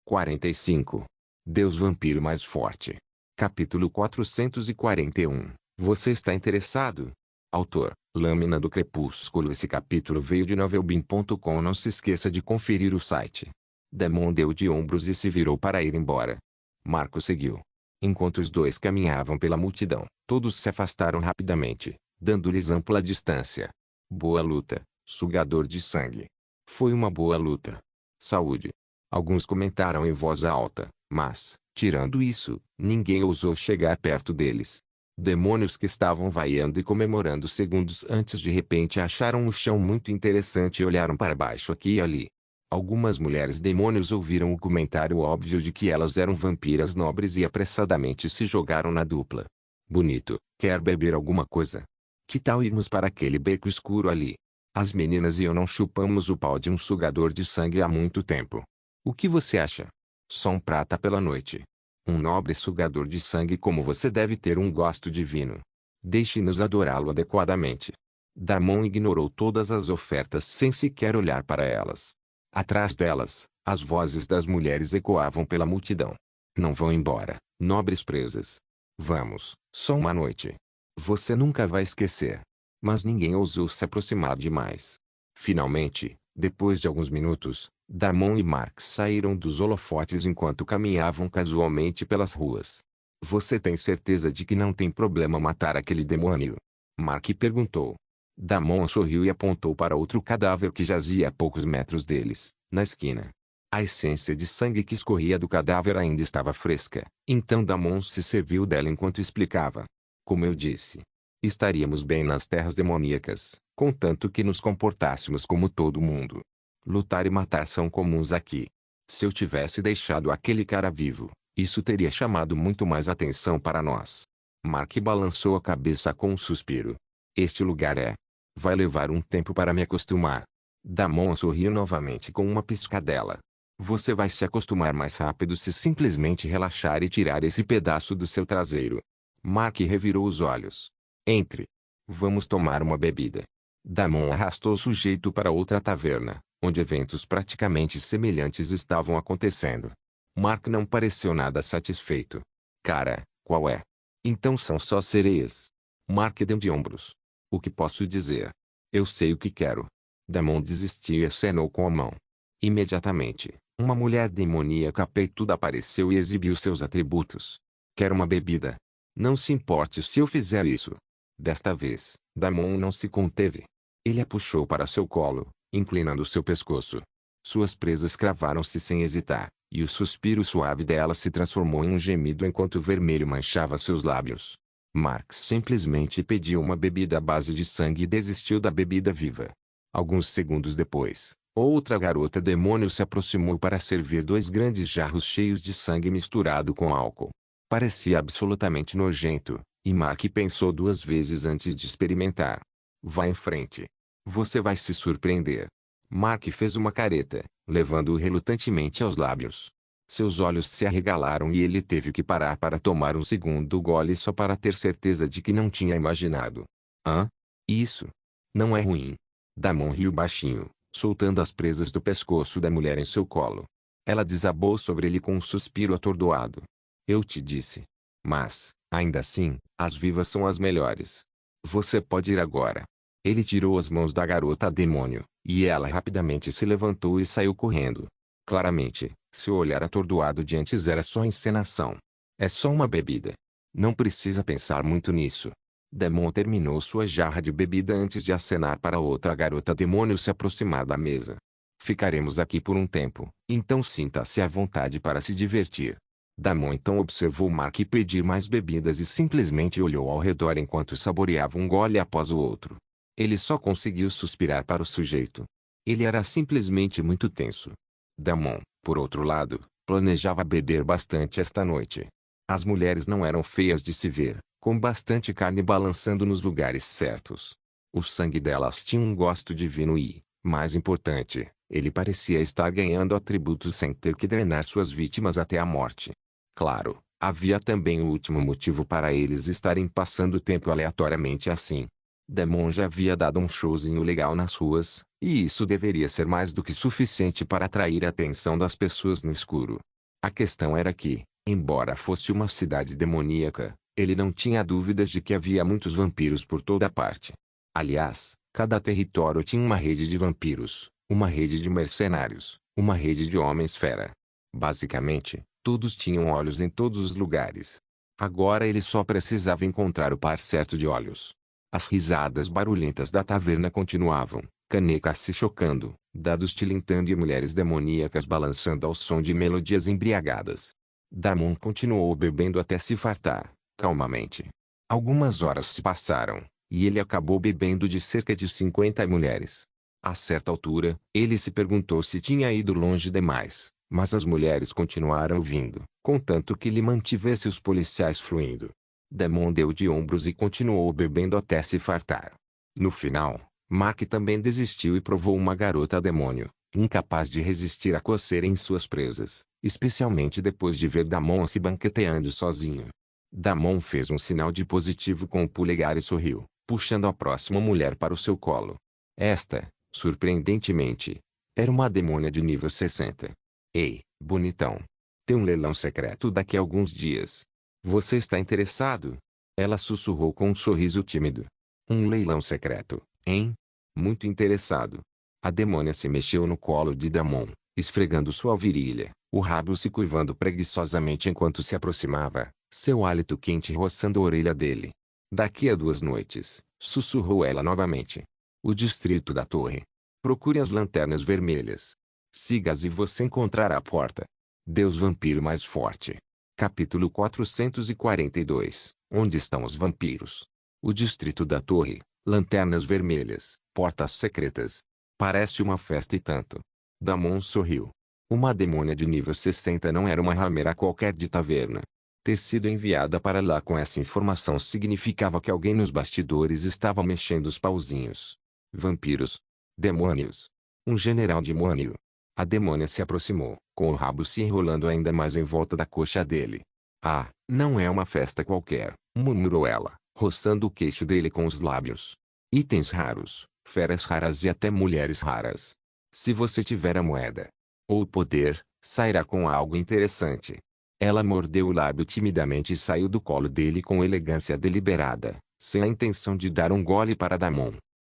45. Deus Vampiro Mais Forte. Capítulo 441. Você está interessado? Autor: Lâmina do Crepúsculo. Esse capítulo veio de novelbean.com. Não se esqueça de conferir o site. Damon deu de ombros e se virou para ir embora. Marco seguiu. Enquanto os dois caminhavam pela multidão, todos se afastaram rapidamente, dando-lhes ampla distância. Boa luta, sugador de sangue. Foi uma boa luta. Saúde. Alguns comentaram em voz alta, mas, tirando isso, ninguém ousou chegar perto deles. Demônios que estavam vaiando e comemorando segundos antes de repente acharam o chão muito interessante e olharam para baixo aqui e ali. Algumas mulheres demônios ouviram o comentário óbvio de que elas eram vampiras nobres e apressadamente se jogaram na dupla. Bonito, quer beber alguma coisa? Que tal irmos para aquele beco escuro ali? As meninas e eu não chupamos o pau de um sugador de sangue há muito tempo. O que você acha? Só um prata pela noite. Um nobre sugador de sangue como você deve ter um gosto divino. Deixe-nos adorá-lo adequadamente. Damon ignorou todas as ofertas sem sequer olhar para elas. Atrás delas, as vozes das mulheres ecoavam pela multidão. Não vão embora, nobres presas. Vamos, só uma noite. Você nunca vai esquecer. Mas ninguém ousou se aproximar demais. Finalmente, depois de alguns minutos, Damon e Mark saíram dos holofotes enquanto caminhavam casualmente pelas ruas. Você tem certeza de que não tem problema matar aquele demônio? Mark perguntou. Damon sorriu e apontou para outro cadáver que jazia a poucos metros deles, na esquina. A essência de sangue que escorria do cadáver ainda estava fresca, então Damon se serviu dela enquanto explicava. Como eu disse, estaríamos bem nas terras demoníacas, contanto que nos comportássemos como todo mundo. Lutar e matar são comuns aqui. Se eu tivesse deixado aquele cara vivo, isso teria chamado muito mais atenção para nós. Mark balançou a cabeça com um suspiro. Este lugar é. Vai levar um tempo para me acostumar. Damon sorriu novamente com uma piscadela. Você vai se acostumar mais rápido se simplesmente relaxar e tirar esse pedaço do seu traseiro. Mark revirou os olhos. Entre. Vamos tomar uma bebida. Damon arrastou o sujeito para outra taverna, onde eventos praticamente semelhantes estavam acontecendo. Mark não pareceu nada satisfeito. Cara, qual é? Então são só sereias. Mark deu de ombros. O que posso dizer? Eu sei o que quero. Damon desistiu e acenou com a mão. Imediatamente, uma mulher demoníaca peituda apareceu e exibiu seus atributos. Quero uma bebida. Não se importe se eu fizer isso. Desta vez, Damon não se conteve. Ele a puxou para seu colo, inclinando seu pescoço. Suas presas cravaram-se sem hesitar, e o suspiro suave dela se transformou em um gemido enquanto o vermelho manchava seus lábios. Mark simplesmente pediu uma bebida à base de sangue e desistiu da bebida viva. Alguns segundos depois, outra garota demônio se aproximou para servir 2 grandes jarros cheios de sangue misturado com álcool. Parecia absolutamente nojento, e Mark pensou 2 vezes antes de experimentar. Vá em frente. Você vai se surpreender. Mark fez uma careta, levando-o relutantemente aos lábios. Seus olhos se arregalaram e ele teve que parar para tomar um segundo gole só para ter certeza de que não tinha imaginado. Hã? Isso? Não é ruim. Damon riu baixinho, soltando as presas do pescoço da mulher em seu colo. Ela desabou sobre ele com um suspiro atordoado. Eu te disse. Mas, ainda assim, as vivas são as melhores. Você pode ir agora. Ele tirou as mãos da garota demônio, e ela rapidamente se levantou e saiu correndo. Claramente, seu olhar atordoado de antes era só encenação. É só uma bebida. Não precisa pensar muito nisso. Damon terminou sua jarra de bebida antes de acenar para outra garota demônio se aproximar da mesa. Ficaremos aqui por um tempo, então sinta-se à vontade para se divertir. Damon então observou Mark pedir mais bebidas e simplesmente olhou ao redor enquanto saboreava um gole após o outro. Ele só conseguiu suspirar para o sujeito. Ele era simplesmente muito tenso. Damon, por outro lado, planejava beber bastante esta noite. As mulheres não eram feias de se ver, com bastante carne balançando nos lugares certos. O sangue delas tinha um gosto divino e, mais importante, ele parecia estar ganhando atributos sem ter que drenar suas vítimas até a morte. Claro, havia também o último motivo para eles estarem passando tempo aleatoriamente assim. Damon já havia dado um showzinho legal nas ruas, e isso deveria ser mais do que suficiente para atrair a atenção das pessoas no escuro. A questão era que, embora fosse uma cidade demoníaca, ele não tinha dúvidas de que havia muitos vampiros por toda parte. Aliás, cada território tinha uma rede de vampiros, uma rede de mercenários, uma rede de homens-fera. Basicamente, todos tinham olhos em todos os lugares. Agora ele só precisava encontrar o par certo de olhos. As risadas barulhentas da taverna continuavam, canecas se chocando, dados tilintando e mulheres demoníacas balançando ao som de melodias embriagadas. Damon continuou bebendo até se fartar, calmamente. Algumas horas se passaram, e ele acabou bebendo de cerca de 50 mulheres. A certa altura, ele se perguntou se tinha ido longe demais, mas as mulheres continuaram vindo, contanto que lhe mantivesse os policiais fluindo. Damon deu de ombros e continuou bebendo até se fartar. No final, Mark também desistiu e provou uma garota demônio, incapaz de resistir à coceira em suas presas, especialmente depois de ver Damon se banqueteando sozinho. Damon fez um sinal de positivo com o polegar e sorriu, puxando a próxima mulher para o seu colo. Esta, surpreendentemente, era uma demônia de nível 60. Ei, bonitão. Tem um leilão secreto daqui a alguns dias. Você está interessado? Ela sussurrou com um sorriso tímido. Um leilão secreto, hein? Muito interessado. A demônia se mexeu no colo de Damon, esfregando sua virilha, o rabo se curvando preguiçosamente enquanto se aproximava, seu hálito quente roçando a orelha dele. Daqui a 2 noites, sussurrou ela novamente. O distrito da torre. Procure as lanternas vermelhas. Siga-as e você encontrará a porta. Deus vampiro mais forte. Capítulo 442. Onde estão os vampiros? O distrito da torre. Lanternas vermelhas. Portas secretas. Parece uma festa e tanto. Damon sorriu. Uma demônia de nível 60 não era uma ramera qualquer de taverna. Ter sido enviada para lá com essa informação significava que alguém nos bastidores estava mexendo os pauzinhos. Vampiros. Demônios. Um general demônio. A demônia se aproximou, com o rabo se enrolando ainda mais em volta da coxa dele. Ah, não é uma festa qualquer, murmurou ela, roçando o queixo dele com os lábios. Itens raros, feras raras e até mulheres raras. Se você tiver a moeda, ou o poder, sairá com algo interessante. Ela mordeu o lábio timidamente e saiu do colo dele com elegância deliberada, sem a intenção de dar um gole para Damon.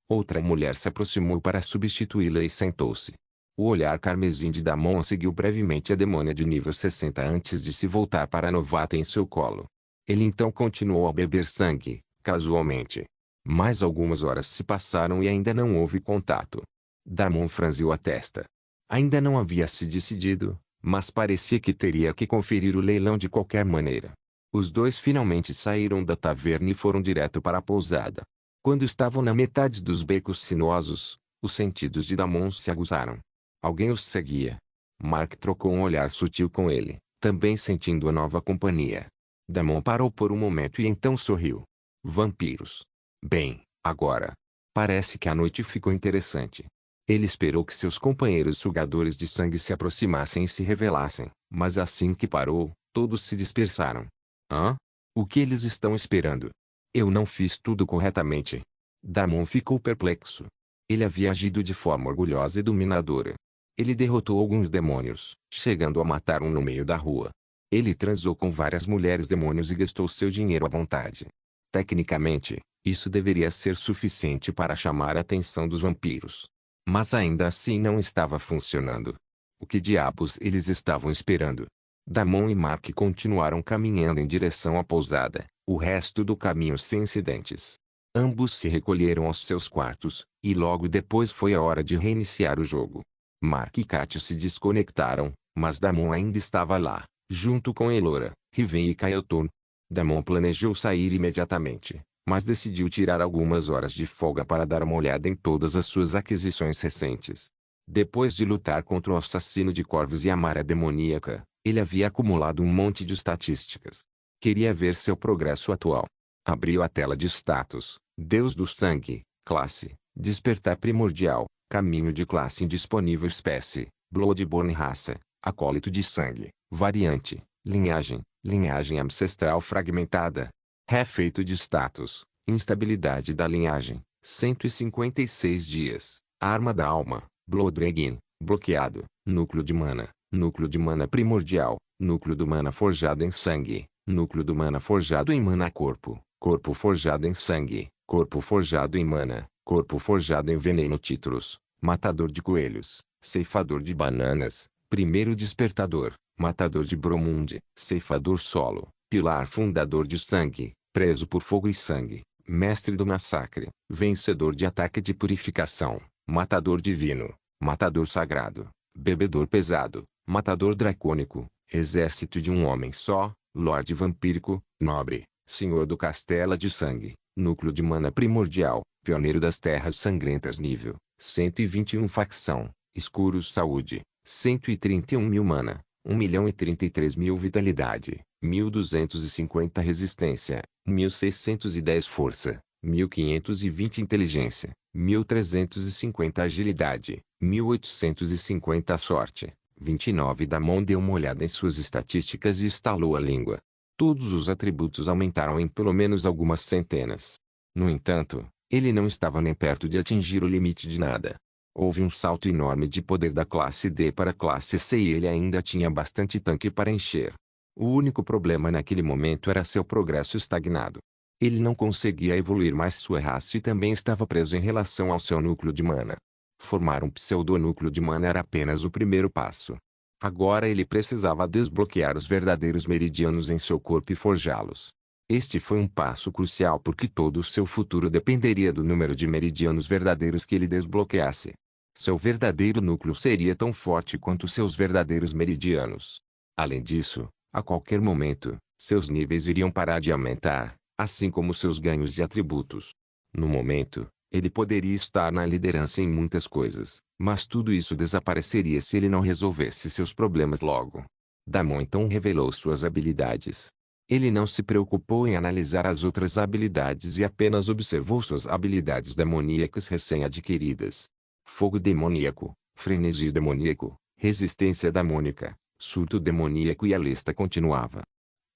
Outra mulher se aproximou para substituí-la e sentou-se. O olhar carmesim de Damon seguiu brevemente a demônia de nível 60 antes de se voltar para a novata em seu colo. Ele então continuou a beber sangue, casualmente. Mais algumas horas se passaram e ainda não houve contato. Damon franziu a testa. Ainda não havia se decidido, mas parecia que teria que conferir o leilão de qualquer maneira. Os dois finalmente saíram da taverna e foram direto para a pousada. Quando estavam na metade dos becos sinuosos, os sentidos de Damon se aguçaram. Alguém os seguia. Mark trocou um olhar sutil com ele, também sentindo a nova companhia. Damon parou por um momento e então sorriu. Vampiros. Bem, agora. Parece que a noite ficou interessante. Ele esperou que seus companheiros sugadores de sangue se aproximassem e se revelassem, mas assim que parou, todos se dispersaram. Hã? O que eles estão esperando? Eu não fiz tudo corretamente. Damon ficou perplexo. Ele havia agido de forma orgulhosa e dominadora. Ele derrotou alguns demônios, chegando a matar um no meio da rua. Ele transou com várias mulheres demônios e gastou seu dinheiro à vontade. Tecnicamente, isso deveria ser suficiente para chamar a atenção dos vampiros. Mas ainda assim não estava funcionando. O que diabos eles estavam esperando? Damon e Mark continuaram caminhando em direção à pousada, o resto do caminho sem incidentes. Ambos se recolheram aos seus quartos, e logo depois foi a hora de reiniciar o jogo. Mark e Katia se desconectaram, mas Damon ainda estava lá, junto com Elora, Riven e Kaioton. Damon planejou sair imediatamente, mas decidiu tirar algumas horas de folga para dar uma olhada em todas as suas aquisições recentes. Depois de lutar contra o assassino de corvos e a Mara demoníaca, ele havia acumulado um monte de estatísticas. Queria ver seu progresso atual. Abriu a tela de status, Deus do Sangue, classe, Despertar Primordial, caminho de classe indisponível espécie, Bloodborne raça, Acólito de Sangue, variante, linhagem ancestral fragmentada. Refeito de status, instabilidade da linhagem, 156 dias, arma da alma, Blood Dragon, bloqueado, núcleo de mana, núcleo de mana primordial, núcleo do mana forjado em sangue, núcleo do mana forjado em mana corpo, corpo forjado em sangue, corpo forjado em mana, corpo forjado em veneno títulos, matador de coelhos, ceifador de bananas, primeiro despertador, matador de Bromundi, ceifador solo, pilar fundador de sangue, preso por fogo e sangue, mestre do massacre, vencedor de ataque de purificação, matador divino, matador sagrado, bebedor pesado, matador dracônico, exército de um homem só, lorde vampírico, nobre, senhor do castelo de sangue, núcleo de mana primordial, pioneiro das terras sangrentas nível 121 facção, escuros saúde, 131.000 mana, 1.033.000 vitalidade, 1.250 resistência, 1.610 força, 1.520 inteligência, 1.350 agilidade, 1.850 sorte. 29 Damon deu uma olhada em suas estatísticas e estalou a língua. Todos os atributos aumentaram em pelo menos algumas centenas. No entanto, ele não estava nem perto de atingir o limite de nada. Houve um salto enorme de poder da classe D para a classe C e ele ainda tinha bastante tanque para encher. O único problema naquele momento era seu progresso estagnado. Ele não conseguia evoluir mais sua raça e também estava preso em relação ao seu núcleo de mana. Formar um pseudonúcleo de mana era apenas o primeiro passo. Agora ele precisava desbloquear os verdadeiros meridianos em seu corpo e forjá-los. Este foi um passo crucial porque todo o seu futuro dependeria do número de meridianos verdadeiros que ele desbloqueasse. Seu verdadeiro núcleo seria tão forte quanto seus verdadeiros meridianos. Além disso, a qualquer momento, seus níveis iriam parar de aumentar, assim como seus ganhos de atributos. No momento, ele poderia estar na liderança em muitas coisas, mas tudo isso desapareceria se ele não resolvesse seus problemas logo. Damon então revelou suas habilidades. Ele não se preocupou em analisar as outras habilidades e apenas observou suas habilidades demoníacas recém-adquiridas. Fogo demoníaco, frenesi demoníaco, resistência demônica, surto demoníaco e a lista continuava.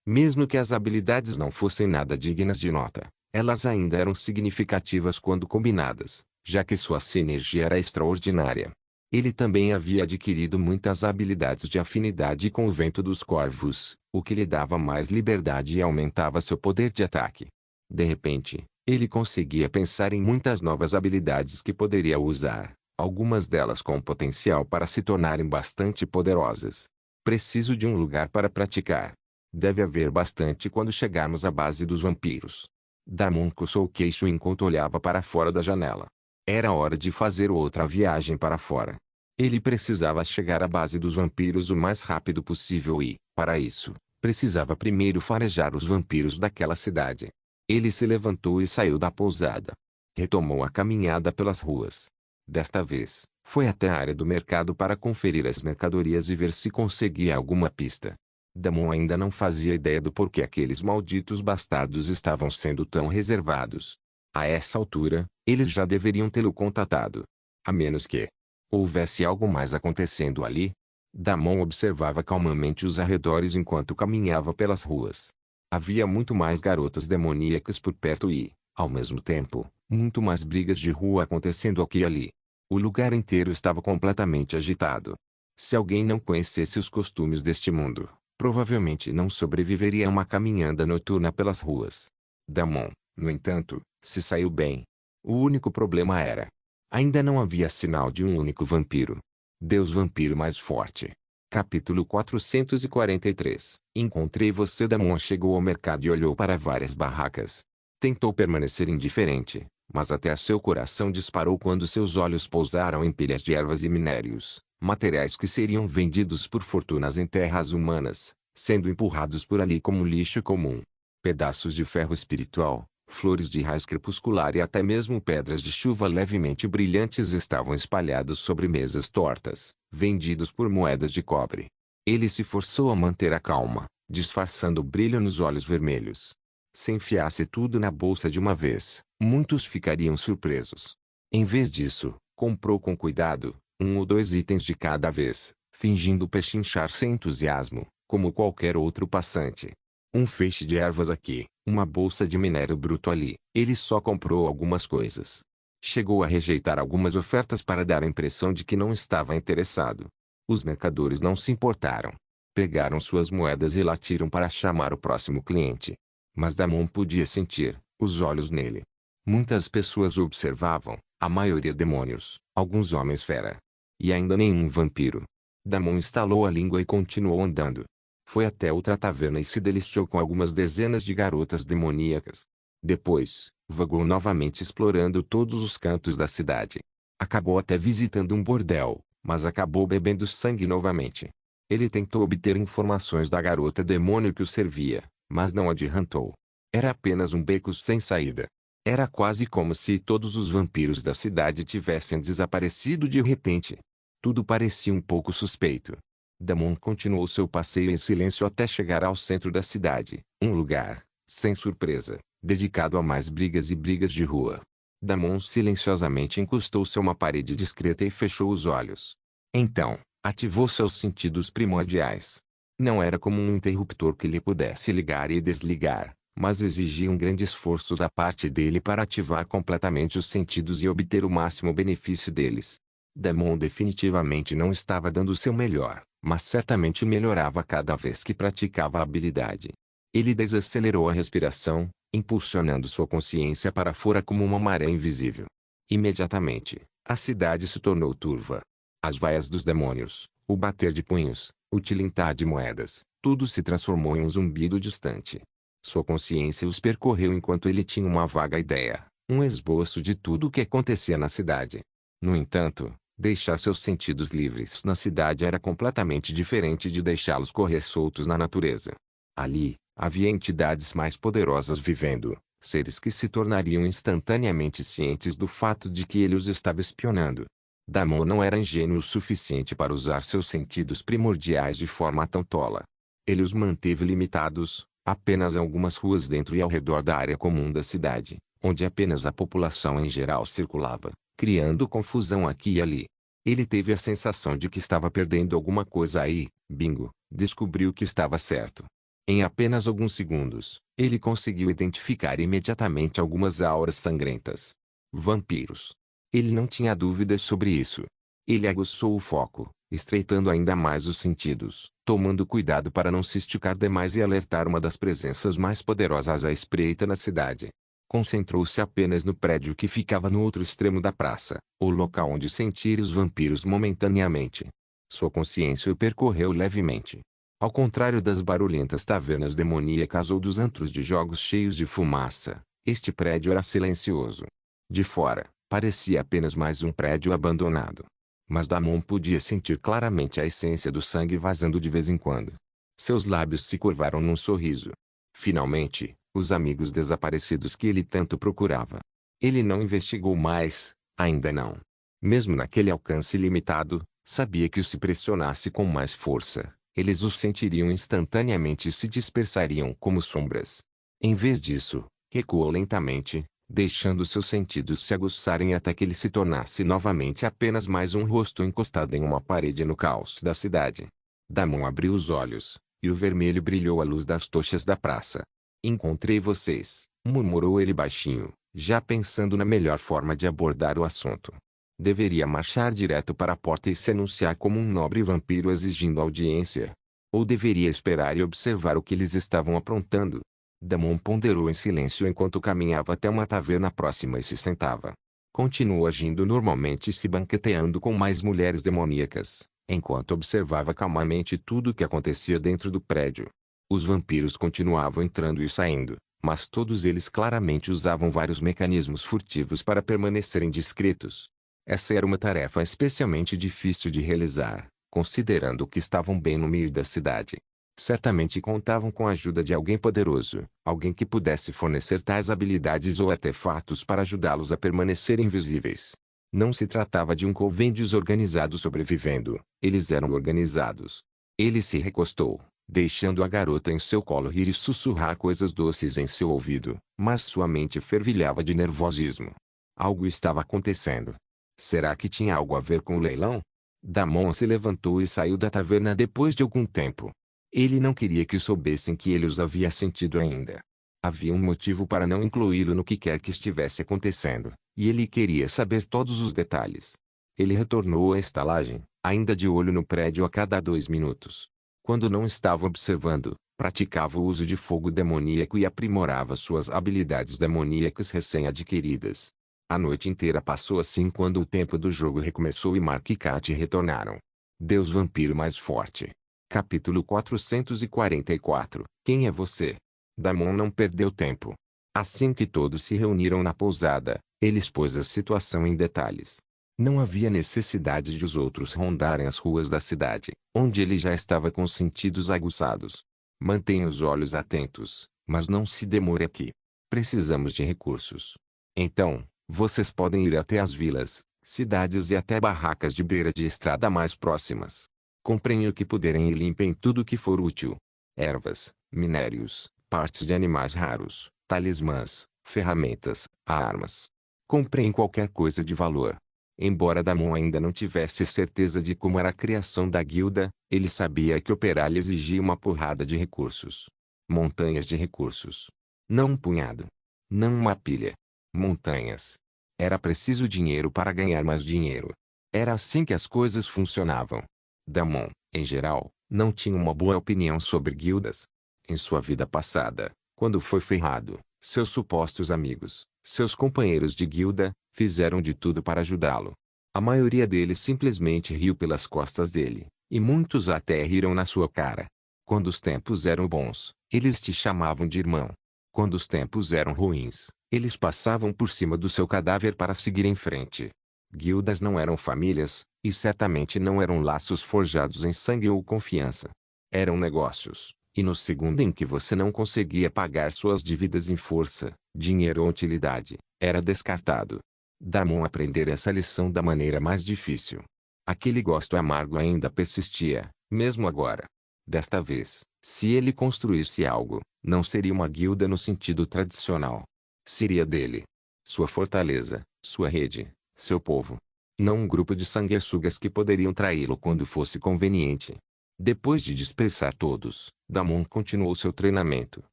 Mesmo que as habilidades não fossem nada dignas de nota, elas ainda eram significativas quando combinadas, já que sua sinergia era extraordinária. Ele também havia adquirido muitas habilidades de afinidade com o vento dos corvos, o que lhe dava mais liberdade e aumentava seu poder de ataque. De repente, ele conseguia pensar em muitas novas habilidades que poderia usar, algumas delas com potencial para se tornarem bastante poderosas. Preciso de um lugar para praticar. Deve haver bastante quando chegarmos à base dos vampiros. Damon coçou o queixo enquanto olhava para fora da janela. Era hora de fazer outra viagem para fora. Ele precisava chegar à base dos vampiros o mais rápido possível e, para isso, precisava primeiro farejar os vampiros daquela cidade. Ele se levantou e saiu da pousada. Retomou a caminhada pelas ruas. Desta vez, foi até a área do mercado para conferir as mercadorias e ver se conseguia alguma pista. Damon ainda não fazia ideia do porquê aqueles malditos bastardos estavam sendo tão reservados. A essa altura, eles já deveriam tê-lo contatado. A menos que houvesse algo mais acontecendo ali. Damon observava calmamente os arredores enquanto caminhava pelas ruas. Havia muito mais garotas demoníacas por perto e, ao mesmo tempo, muito mais brigas de rua acontecendo aqui e ali. O lugar inteiro estava completamente agitado. Se alguém não conhecesse os costumes deste mundo, provavelmente não sobreviveria a uma caminhada noturna pelas ruas. Damon, no entanto, se saiu bem. O único problema era: ainda não havia sinal de um único vampiro. Deus vampiro mais forte. Capítulo 443. Encontrei você. Damon chegou ao mercado e olhou para várias barracas. Tentou permanecer indiferente, mas até seu coração disparou quando seus olhos pousaram em pilhas de ervas e minérios, materiais que seriam vendidos por fortunas em terras humanas, sendo empurrados por ali como lixo comum. Pedaços de ferro espiritual, flores de raios crepuscular e até mesmo pedras de chuva levemente brilhantes estavam espalhados sobre mesas tortas, vendidos por moedas de cobre. Ele se forçou a manter a calma, disfarçando o brilho nos olhos vermelhos. Se enfiasse tudo na bolsa de uma vez, muitos ficariam surpresos. Em vez disso, comprou com cuidado, 1 ou 2 itens de cada vez, fingindo pechinchar sem entusiasmo, como qualquer outro passante. Um feixe de ervas aqui, uma bolsa de minério bruto ali. Ele só comprou algumas coisas. Chegou a rejeitar algumas ofertas para dar a impressão de que não estava interessado. Os mercadores não se importaram. Pegaram suas moedas e latiram para chamar o próximo cliente. Mas Damon podia sentir os olhos nele. Muitas pessoas o observavam, a maioria demônios, alguns homens fera. E ainda nenhum vampiro. Damon estalou a língua e continuou andando. Foi até outra taverna e se deliciou com algumas dezenas de garotas demoníacas. Depois, vagou novamente explorando todos os cantos da cidade. Acabou até visitando um bordel, mas acabou bebendo sangue novamente. Ele tentou obter informações da garota demônio que o servia, mas não adiantou. Era apenas um beco sem saída. Era quase como se todos os vampiros da cidade tivessem desaparecido de repente. Tudo parecia um pouco suspeito. Damon continuou seu passeio em silêncio até chegar ao centro da cidade, um lugar, sem surpresa, dedicado a mais brigas e brigas de rua. Damon silenciosamente encostou-se a uma parede discreta e fechou os olhos. Então, ativou seus sentidos primordiais. Não era como um interruptor que lhe pudesse ligar e desligar, mas exigia um grande esforço da parte dele para ativar completamente os sentidos e obter o máximo benefício deles. Damon definitivamente não estava dando o seu melhor, mas certamente melhorava cada vez que praticava a habilidade. Ele desacelerou a respiração, impulsionando sua consciência para fora como uma maré invisível. Imediatamente, a cidade se tornou turva. As vaias dos demônios, o bater de punhos, o tilintar de moedas, tudo se transformou em um zumbido distante. Sua consciência os percorreu enquanto ele tinha uma vaga ideia, um esboço de tudo o que acontecia na cidade. No entanto, deixar seus sentidos livres na cidade era completamente diferente de deixá-los correr soltos na natureza. Ali, havia entidades mais poderosas vivendo, seres que se tornariam instantaneamente cientes do fato de que ele os estava espionando. Damon não era ingênuo o suficiente para usar seus sentidos primordiais de forma tão tola. Ele os manteve limitados, apenas em algumas ruas dentro e ao redor da área comum da cidade, onde apenas a população em geral circulava, criando confusão aqui e ali. Ele teve a sensação de que estava perdendo alguma coisa aí, bingo, descobriu que estava certo. Em apenas alguns segundos, ele conseguiu identificar imediatamente algumas auras sangrentas. Vampiros. Ele não tinha dúvidas sobre isso. Ele aguçou o foco, estreitando ainda mais os sentidos, tomando cuidado para não se esticar demais e alertar uma das presenças mais poderosas à espreita na cidade. Concentrou-se apenas no prédio que ficava no outro extremo da praça, o local onde sentira os vampiros momentaneamente. Sua consciência o percorreu levemente. Ao contrário das barulhentas tavernas demoníacas ou dos antros de jogos cheios de fumaça, este prédio era silencioso. De fora, parecia apenas mais um prédio abandonado. Mas Damon podia sentir claramente a essência do sangue vazando de vez em quando. Seus lábios se curvaram num sorriso. Finalmente, os amigos desaparecidos que ele tanto procurava. Ele não investigou mais, ainda não. Mesmo naquele alcance limitado, sabia que se pressionasse com mais força, eles os sentiriam instantaneamente e se dispersariam como sombras. Em vez disso, recuou lentamente, deixando seus sentidos se aguçarem até que ele se tornasse novamente apenas mais um rosto encostado em uma parede no caos da cidade. Damon abriu os olhos, e o vermelho brilhou à luz das tochas da praça. "Encontrei vocês", murmurou ele baixinho, já pensando na melhor forma de abordar o assunto. Deveria marchar direto para a porta e se anunciar como um nobre vampiro exigindo audiência? Ou deveria esperar e observar o que eles estavam aprontando? Damon ponderou em silêncio enquanto caminhava até uma taverna próxima e se sentava. Continuou agindo normalmente e se banqueteando com mais mulheres demoníacas, enquanto observava calmamente tudo o que acontecia dentro do prédio. Os vampiros continuavam entrando e saindo, mas todos eles claramente usavam vários mecanismos furtivos para permanecerem discretos. Essa era uma tarefa especialmente difícil de realizar, considerando que estavam bem no meio da cidade. Certamente contavam com a ajuda de alguém poderoso, alguém que pudesse fornecer tais habilidades ou artefatos para ajudá-los a permanecer invisíveis. Não se tratava de um coven desorganizado sobrevivendo, eles eram organizados. Ele se recostou, deixando a garota em seu colo rir e sussurrar coisas doces em seu ouvido, mas sua mente fervilhava de nervosismo. Algo estava acontecendo. Será que tinha algo a ver com o leilão? Damon se levantou e saiu da taverna depois de algum tempo. Ele não queria que soubessem que ele os havia sentido ainda. Havia um motivo para não incluí-lo no que quer que estivesse acontecendo, e ele queria saber todos os detalhes. Ele retornou à estalagem, ainda de olho no prédio a cada 2 minutos. Quando não estava observando, praticava o uso de fogo demoníaco e aprimorava suas habilidades demoníacas recém-adquiridas. A noite inteira passou assim quando o tempo do jogo recomeçou e Mark e Katy retornaram. Deus Vampiro Mais Forte. Capítulo 444. Quem é você? Damon não perdeu tempo. Assim que todos se reuniram na pousada, ele expôs a situação em detalhes. Não havia necessidade de os outros rondarem as ruas da cidade, onde ele já estava com os sentidos aguçados. Mantenha os olhos atentos, mas não se demore aqui. Precisamos de recursos. Então, vocês podem ir até as vilas, cidades e até barracas de beira de estrada mais próximas. Comprem o que puderem e limpem tudo que for útil. Ervas, minérios, partes de animais raros, talismãs, ferramentas, armas. Comprem qualquer coisa de valor. Embora Damon ainda não tivesse certeza de como era a criação da guilda, ele sabia que operar lhe exigia uma porrada de recursos. Montanhas de recursos. Não um punhado. Não uma pilha. Montanhas. Era preciso dinheiro para ganhar mais dinheiro. Era assim que as coisas funcionavam. Damon, em geral, não tinha uma boa opinião sobre guildas. Em sua vida passada, quando foi ferrado, seus supostos amigos, seus companheiros de guilda, fizeram de tudo para ajudá-lo. A maioria deles simplesmente riu pelas costas dele, e muitos até riram na sua cara. Quando os tempos eram bons, eles te chamavam de irmão. Quando os tempos eram ruins, eles passavam por cima do seu cadáver para seguir em frente. Guildas não eram famílias, e certamente não eram laços forjados em sangue ou confiança. Eram negócios, e no segundo em que você não conseguia pagar suas dívidas em força, dinheiro ou utilidade, era descartado. Damon aprendera essa lição da maneira mais difícil. Aquele gosto amargo ainda persistia, mesmo agora. Desta vez, se ele construísse algo, não seria uma guilda no sentido tradicional. Seria dele. Sua fortaleza, sua rede, seu povo. Não um grupo de sanguessugas que poderiam traí-lo quando fosse conveniente. Depois de dispersar todos, Damon continuou seu treinamento,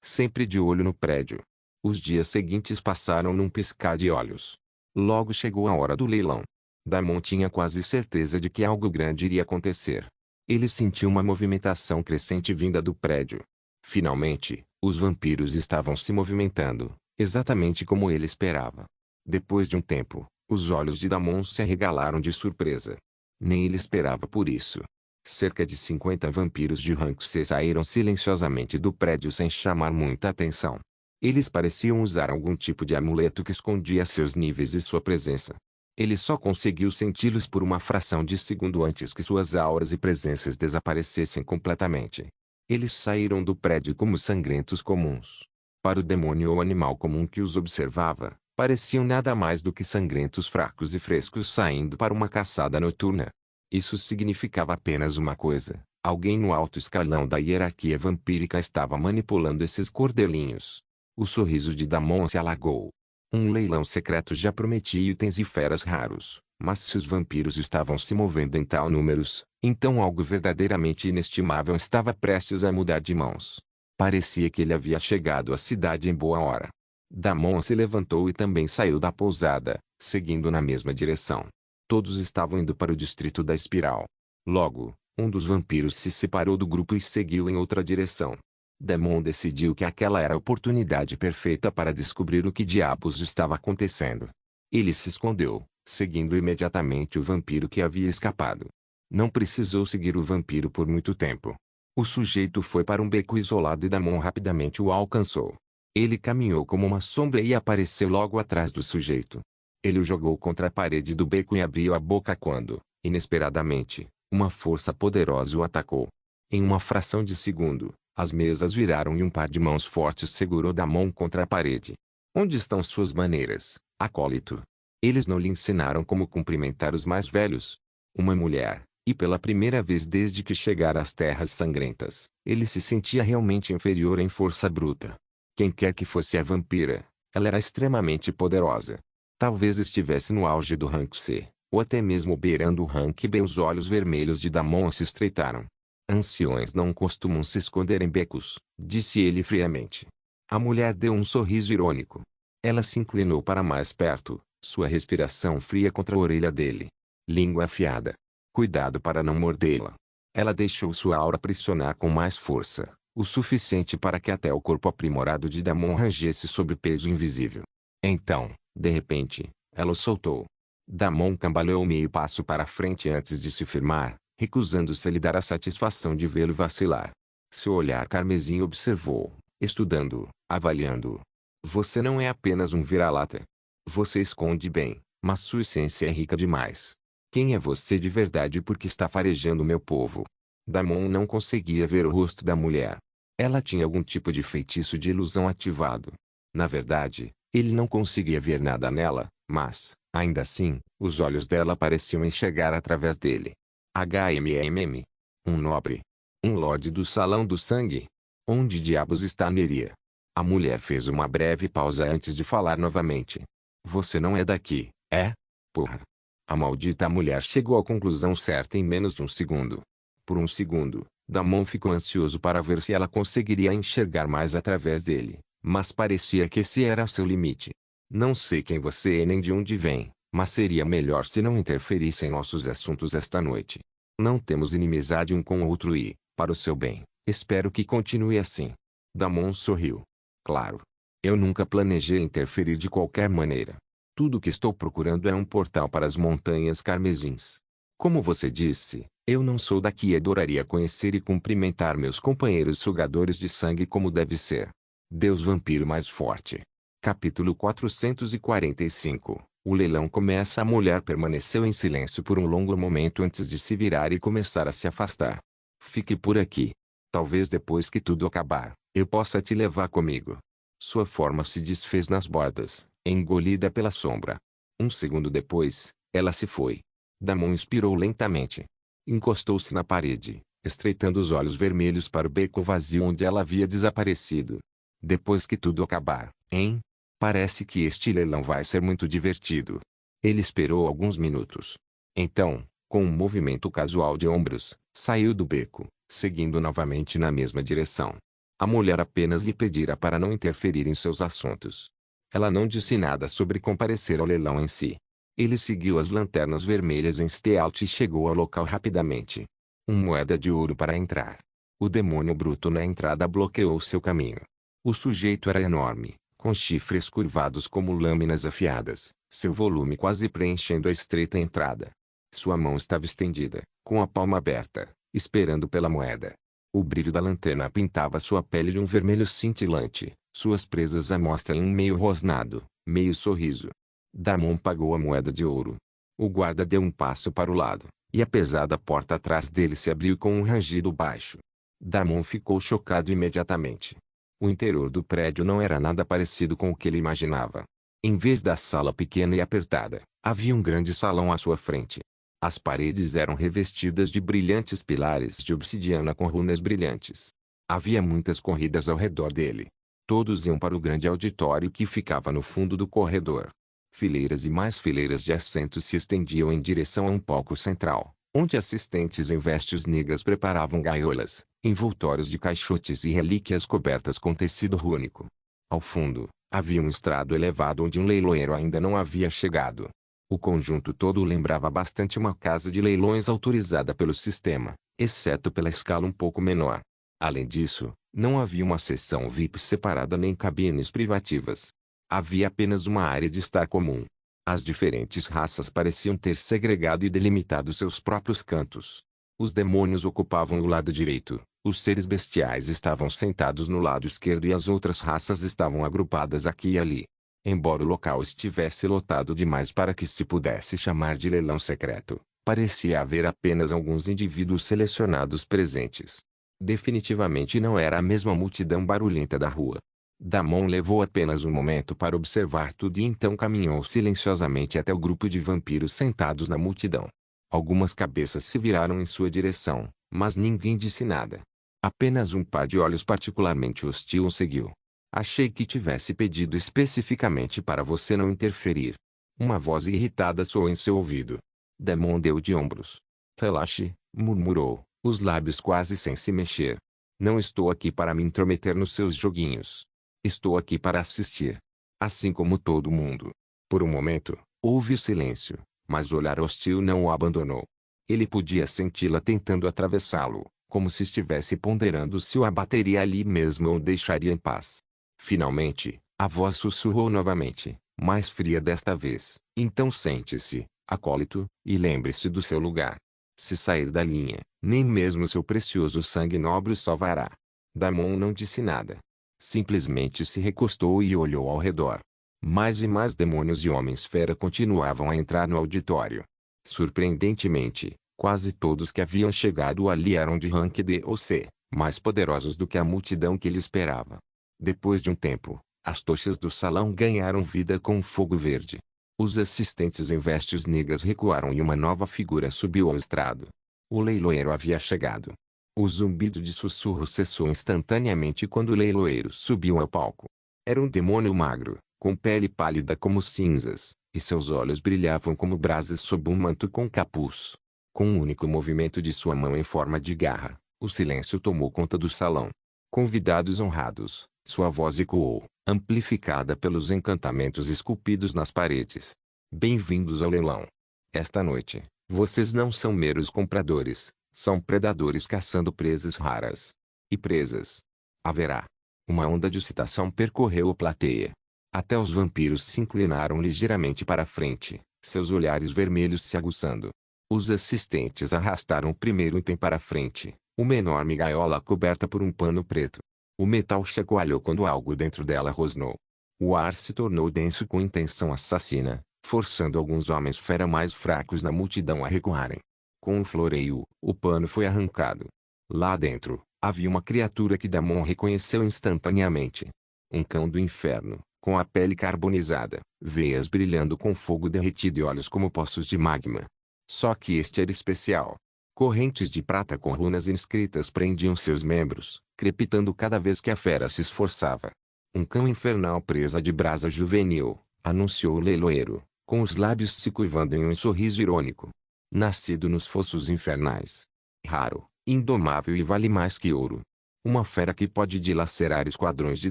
sempre de olho no prédio. Os dias seguintes passaram num piscar de olhos. Logo chegou a hora do leilão. Damon tinha quase certeza de que algo grande iria acontecer. Ele sentiu uma movimentação crescente vinda do prédio. Finalmente, os vampiros estavam se movimentando, exatamente como ele esperava. Depois de um tempo, os olhos de Damon se arregalaram de surpresa. Nem ele esperava por isso. Cerca de 50 vampiros de rank C saíram silenciosamente do prédio sem chamar muita atenção. Eles pareciam usar algum tipo de amuleto que escondia seus níveis e sua presença. Ele só conseguiu senti-los por uma fração de segundo antes que suas auras e presenças desaparecessem completamente. Eles saíram do prédio como sangrentos comuns. Para o demônio ou animal comum que os observava, pareciam nada mais do que sangrentos fracos e frescos saindo para uma caçada noturna. Isso significava apenas uma coisa: alguém no alto escalão da hierarquia vampírica estava manipulando esses cordelinhos. O sorriso de Damon se alargou. Um leilão secreto já prometia itens e feras raros, mas se os vampiros estavam se movendo em tal números, então algo verdadeiramente inestimável estava prestes a mudar de mãos. Parecia que ele havia chegado à cidade em boa hora. Damon se levantou e também saiu da pousada, seguindo na mesma direção. Todos estavam indo para o distrito da Espiral. Logo, um dos vampiros se separou do grupo e seguiu em outra direção. Damon decidiu que aquela era a oportunidade perfeita para descobrir o que diabos estava acontecendo. Ele se escondeu, seguindo imediatamente o vampiro que havia escapado. Não precisou seguir o vampiro por muito tempo. O sujeito foi para um beco isolado e Damon rapidamente o alcançou. Ele caminhou como uma sombra e apareceu logo atrás do sujeito. Ele o jogou contra a parede do beco e abriu a boca quando, inesperadamente, uma força poderosa o atacou. Em uma fração de segundo, as mesas viraram e um par de mãos fortes segurou Damon contra a parede. Onde estão suas maneiras, acólito? Eles não lhe ensinaram como cumprimentar os mais velhos. Uma mulher, e pela primeira vez desde que chegara às terras sangrentas, ele se sentia realmente inferior em força bruta. Quem quer que fosse a vampira, ela era extremamente poderosa. Talvez estivesse no auge do rank C, ou até mesmo beirando o rank B. Os olhos vermelhos de Damon se estreitaram. Anciões não costumam se esconder em becos, disse ele friamente. A mulher deu um sorriso irônico. Ela se inclinou para mais perto, sua respiração fria contra a orelha dele. Língua afiada. Cuidado para não mordê-la. Ela deixou sua aura pressionar com mais força, o suficiente para que até o corpo aprimorado de Damon rangesse sob peso invisível. Então, de repente, ela o soltou. Damon cambaleou meio passo para frente antes de se firmar, recusando-se a lhe dar a satisfação de vê-lo vacilar. Seu olhar carmesim observou, estudando-o, avaliando-o. Você não é apenas um vira-lata. Você esconde bem, mas sua essência é rica demais. Quem é você de verdade e por que está farejando meu povo? Damon não conseguia ver o rosto da mulher. Ela tinha algum tipo de feitiço de ilusão ativado. Na verdade, ele não conseguia ver nada nela, mas, ainda assim, os olhos dela pareciam enxergar através dele. HMMM. Um nobre. Um lorde do Salão do Sangue. Onde diabos está Neria? A mulher fez uma breve pausa antes de falar novamente. Você não é daqui, é? Porra. A maldita mulher chegou à conclusão certa em menos de um segundo. Por um segundo, Damon ficou ansioso para ver se ela conseguiria enxergar mais através dele, mas parecia que esse era seu limite. Não sei quem você é nem de onde vem, mas seria melhor se não interferisse em nossos assuntos esta noite. Não temos inimizade um com o outro e, para o seu bem, espero que continue assim. Damon sorriu. Claro. Eu nunca planejei interferir de qualquer maneira. Tudo o que estou procurando é um portal para as Montanhas Carmesins. Como você disse, eu não sou daqui e adoraria conhecer e cumprimentar meus companheiros sugadores de sangue como deve ser. Deus Vampiro Mais Forte. Capítulo 445. O leilão começa. A mulher permaneceu em silêncio por um longo momento antes de se virar e começar a se afastar. Fique por aqui. Talvez depois que tudo acabar, eu possa te levar comigo. Sua forma se desfez nas bordas, engolida pela sombra. Um segundo depois, ela se foi. Damon inspirou lentamente. Encostou-se na parede, estreitando os olhos vermelhos para o beco vazio onde ela havia desaparecido. Depois que tudo acabar, hein? Parece que este leilão vai ser muito divertido. Ele esperou alguns minutos. Então, com um movimento casual de ombros, saiu do beco, seguindo novamente na mesma direção. A mulher apenas lhe pedira para não interferir em seus assuntos. Ela não disse nada sobre comparecer ao leilão em si. Ele seguiu as lanternas vermelhas em Stealth e chegou ao local rapidamente. Moeda de ouro para entrar. O demônio bruto na entrada bloqueou seu caminho. O sujeito era enorme, com chifres curvados como lâminas afiadas, seu volume quase preenchendo a estreita entrada. Sua mão estava estendida, com a palma aberta, esperando pela moeda. O brilho da lanterna pintava sua pele de um vermelho cintilante, suas presas à mostra em um meio rosnado, meio sorriso. Damon pagou a moeda de ouro. O guarda deu um passo para o lado, e a pesada porta atrás dele se abriu com um rangido baixo. Damon ficou chocado imediatamente. O interior do prédio não era nada parecido com o que ele imaginava. Em vez da sala pequena e apertada, havia um grande salão à sua frente. As paredes eram revestidas de brilhantes pilares de obsidiana com runas brilhantes. Havia muitas corridas ao redor dele. Todos iam para o grande auditório que ficava no fundo do corredor. Fileiras e mais fileiras de assentos se estendiam em direção a um palco central, onde assistentes em vestes negras preparavam gaiolas, envoltórios de caixotes e relíquias cobertas com tecido rúnico. Ao fundo, havia um estrado elevado onde um leiloeiro ainda não havia chegado. O conjunto todo lembrava bastante uma casa de leilões autorizada pelo sistema, exceto pela escala um pouco menor. Além disso, não havia uma seção VIP separada nem cabines privativas. Havia apenas uma área de estar comum. As diferentes raças pareciam ter segregado e delimitado seus próprios cantos. Os demônios ocupavam o lado direito, os seres bestiais estavam sentados no lado esquerdo e as outras raças estavam agrupadas aqui e ali. Embora o local estivesse lotado demais para que se pudesse chamar de leilão secreto, parecia haver apenas alguns indivíduos selecionados presentes. Definitivamente não era a mesma multidão barulhenta da rua. Damon levou apenas um momento para observar tudo e então caminhou silenciosamente até o grupo de vampiros sentados na multidão. Algumas cabeças se viraram em sua direção, mas ninguém disse nada. Apenas um par de olhos particularmente hostil o seguiu. Achei que tivesse pedido especificamente para você não interferir. Uma voz irritada soou em seu ouvido. Damon deu de ombros. Relaxe, murmurou, os lábios quase sem se mexer. Não estou aqui para me intrometer nos seus joguinhos. Estou aqui para assistir. Assim como todo mundo. Por um momento, houve silêncio, mas o olhar hostil não o abandonou. Ele podia senti-la tentando atravessá-lo, como se estivesse ponderando se o abateria ali mesmo ou o deixaria em paz. Finalmente, a voz sussurrou novamente, mais fria desta vez. Então sente-se, acólito, e lembre-se do seu lugar. Se sair da linha, nem mesmo seu precioso sangue nobre o salvará. Damon não disse nada. Simplesmente se recostou e olhou ao redor. Mais e mais demônios e homens-fera continuavam a entrar no auditório. Surpreendentemente, quase todos que haviam chegado ali eram de rank D ou C, mais poderosos do que a multidão que ele esperava. Depois de um tempo, as tochas do salão ganharam vida com um fogo verde. Os assistentes em vestes negras recuaram e uma nova figura subiu ao estrado. O leiloeiro havia chegado. O zumbido de sussurro cessou instantaneamente quando o leiloeiro subiu ao palco. Era um demônio magro, com pele pálida como cinzas, e seus olhos brilhavam como brasas sob um manto com capuz. Com um único movimento de sua mão em forma de garra, o silêncio tomou conta do salão. Convidados honrados, sua voz ecoou, amplificada pelos encantamentos esculpidos nas paredes. Bem-vindos ao leilão. Esta noite, vocês não são meros compradores, são predadores caçando presas raras. E presas. Haverá. Uma onda de excitação percorreu a plateia. Até os vampiros se inclinaram ligeiramente para a frente, seus olhares vermelhos se aguçando. Os assistentes arrastaram o primeiro item para a frente, uma enorme gaiola coberta por um pano preto. O metal chacoalhou quando algo dentro dela rosnou. O ar se tornou denso com intenção assassina, forçando alguns homens-fera mais fracos na multidão a recuarem. Com um floreio, o pano foi arrancado. Lá dentro, havia uma criatura que Damon reconheceu instantaneamente. Um cão do inferno, com a pele carbonizada, veias brilhando com fogo derretido e olhos como poços de magma. Só que este era especial. Correntes de prata com runas inscritas prendiam seus membros, crepitando cada vez que a fera se esforçava. Um cão infernal presa de brasa juvenil, anunciou o leiloeiro, com os lábios se curvando em um sorriso irônico. Nascido nos fossos infernais. Raro, indomável e vale mais que ouro. Uma fera que pode dilacerar esquadrões de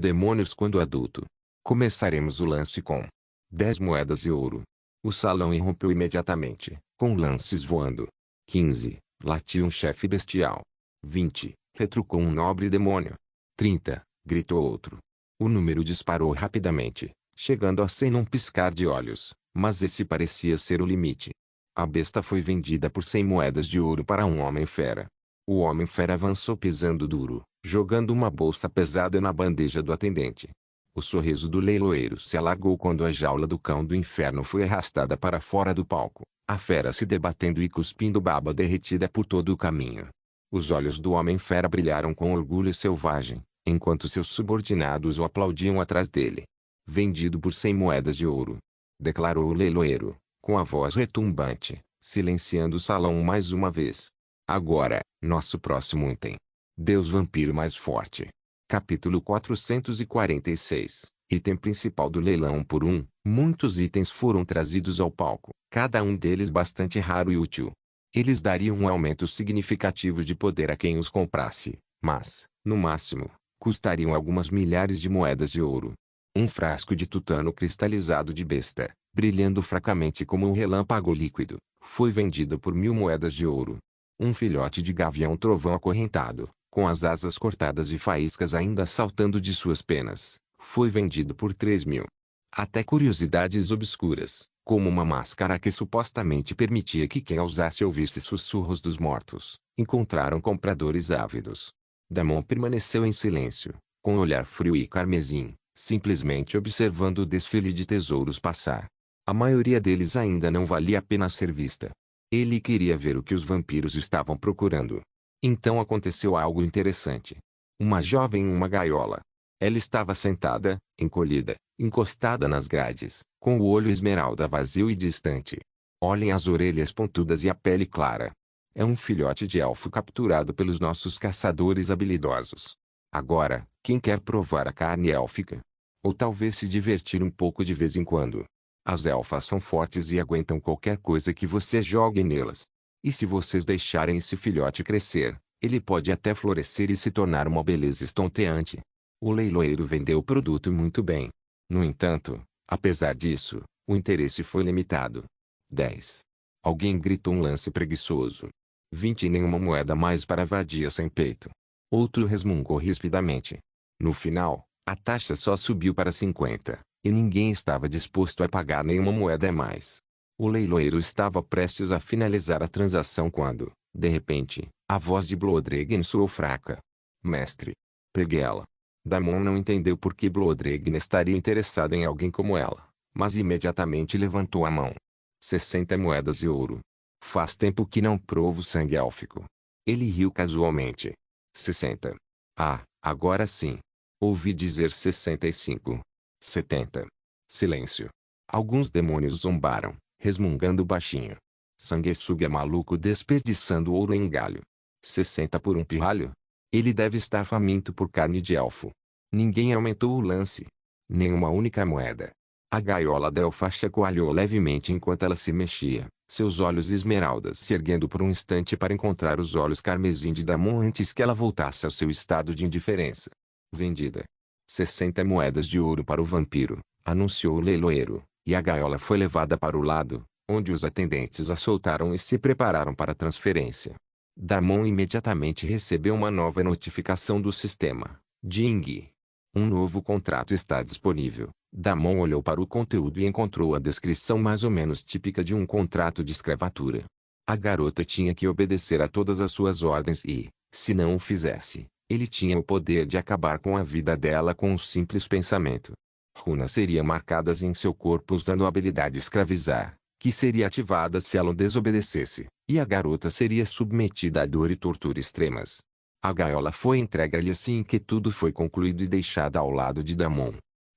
demônios quando adulto. Começaremos o lance com 10 moedas de ouro. O salão irrompeu imediatamente, com lances voando. 15. Latiu um chefe bestial. 20. Retrucou um nobre demônio. 30. Gritou outro. O número disparou rapidamente, chegando a 100 num piscar de olhos, mas esse parecia ser o limite. A besta foi vendida por 100 moedas de ouro para um homem-fera. O homem-fera avançou pisando duro, jogando uma bolsa pesada na bandeja do atendente. O sorriso do leiloeiro se alargou quando a jaula do cão do inferno foi arrastada para fora do palco, a fera se debatendo e cuspindo baba derretida por todo o caminho. Os olhos do homem-fera brilharam com orgulho selvagem, enquanto seus subordinados o aplaudiam atrás dele. Vendido por 100 moedas de ouro, declarou o leiloeiro, com a voz retumbante, silenciando o salão mais uma vez. Agora, nosso próximo item. Deus vampiro mais forte. Capítulo 446. Item principal do leilão por um. Muitos itens foram trazidos ao palco, cada um deles bastante raro e útil. Eles dariam um aumento significativo de poder a quem os comprasse, mas, no máximo, custariam algumas milhares de moedas de ouro. Um frasco de tutano cristalizado de besta, brilhando fracamente como um relâmpago líquido, foi vendido por 1000 moedas de ouro. Um filhote de gavião trovão acorrentado, com as asas cortadas e faíscas ainda saltando de suas penas, foi vendido por 3000. Até curiosidades obscuras, como uma máscara que supostamente permitia que quem a usasse ouvisse sussurros dos mortos, encontraram compradores ávidos. Damon permaneceu em silêncio, com um olhar frio e carmesim, simplesmente observando o desfile de tesouros passar. A maioria deles ainda não valia a pena ser vista. Ele queria ver o que os vampiros estavam procurando. Então aconteceu algo interessante. Uma jovem em uma gaiola. Ela estava sentada, encolhida, encostada nas grades, com o olho esmeralda vazio e distante. Olhem as orelhas pontudas e a pele clara. É um filhote de elfo capturado pelos nossos caçadores habilidosos. Agora, quem quer provar a carne élfica? Ou talvez se divertir um pouco de vez em quando. As elfas são fortes e aguentam qualquer coisa que você jogue nelas. E se vocês deixarem esse filhote crescer, ele pode até florescer e se tornar uma beleza estonteante. O leiloeiro vendeu o produto muito bem. No entanto, apesar disso, o interesse foi limitado. 10. Alguém gritou um lance preguiçoso. 20 e nenhuma moeda mais para a vadia sem peito. Outro resmungou rispidamente. No final, a taxa só subiu para 50, e ninguém estava disposto a pagar nenhuma moeda a mais. O leiloeiro estava prestes a finalizar a transação quando, de repente, a voz de Blodreggen soou fraca. Mestre. Pegue ela. Damon não entendeu por que Blodreggen estaria interessado em alguém como ela, mas imediatamente levantou a mão. 60 moedas de ouro. Faz tempo que não provo sangue élfico. Ele riu casualmente. 60. Ah, agora sim. Ouvi dizer 65. 70. Silêncio. Alguns demônios zombaram, resmungando baixinho. Sanguessuga maluco desperdiçando ouro em galho. 60 por um pirralho? Ele deve estar faminto por carne de elfo. Ninguém aumentou o lance. Nenhuma única moeda. A gaiola da elfa chacoalhou levemente enquanto ela se mexia, seus olhos esmeraldas se erguendo por um instante para encontrar os olhos carmesim de Damon antes que ela voltasse ao seu estado de indiferença. Vendida. 60 moedas de ouro para o vampiro, anunciou o leiloeiro, e a gaiola foi levada para o lado, onde os atendentes a soltaram e se prepararam para a transferência. Damon imediatamente recebeu uma nova notificação do sistema. Ding. Um novo contrato está disponível. Damon olhou para o conteúdo e encontrou a descrição mais ou menos típica de um contrato de escravatura. A garota tinha que obedecer a todas as suas ordens e, se não o fizesse, ele tinha o poder de acabar com a vida dela com um simples pensamento. Runas seriam marcadas em seu corpo usando a habilidade escravizar, que seria ativada se ela o desobedecesse, e a garota seria submetida a dor e tortura extremas. A gaiola foi entregue-lhe assim que tudo foi concluído e deixada ao lado de Damon.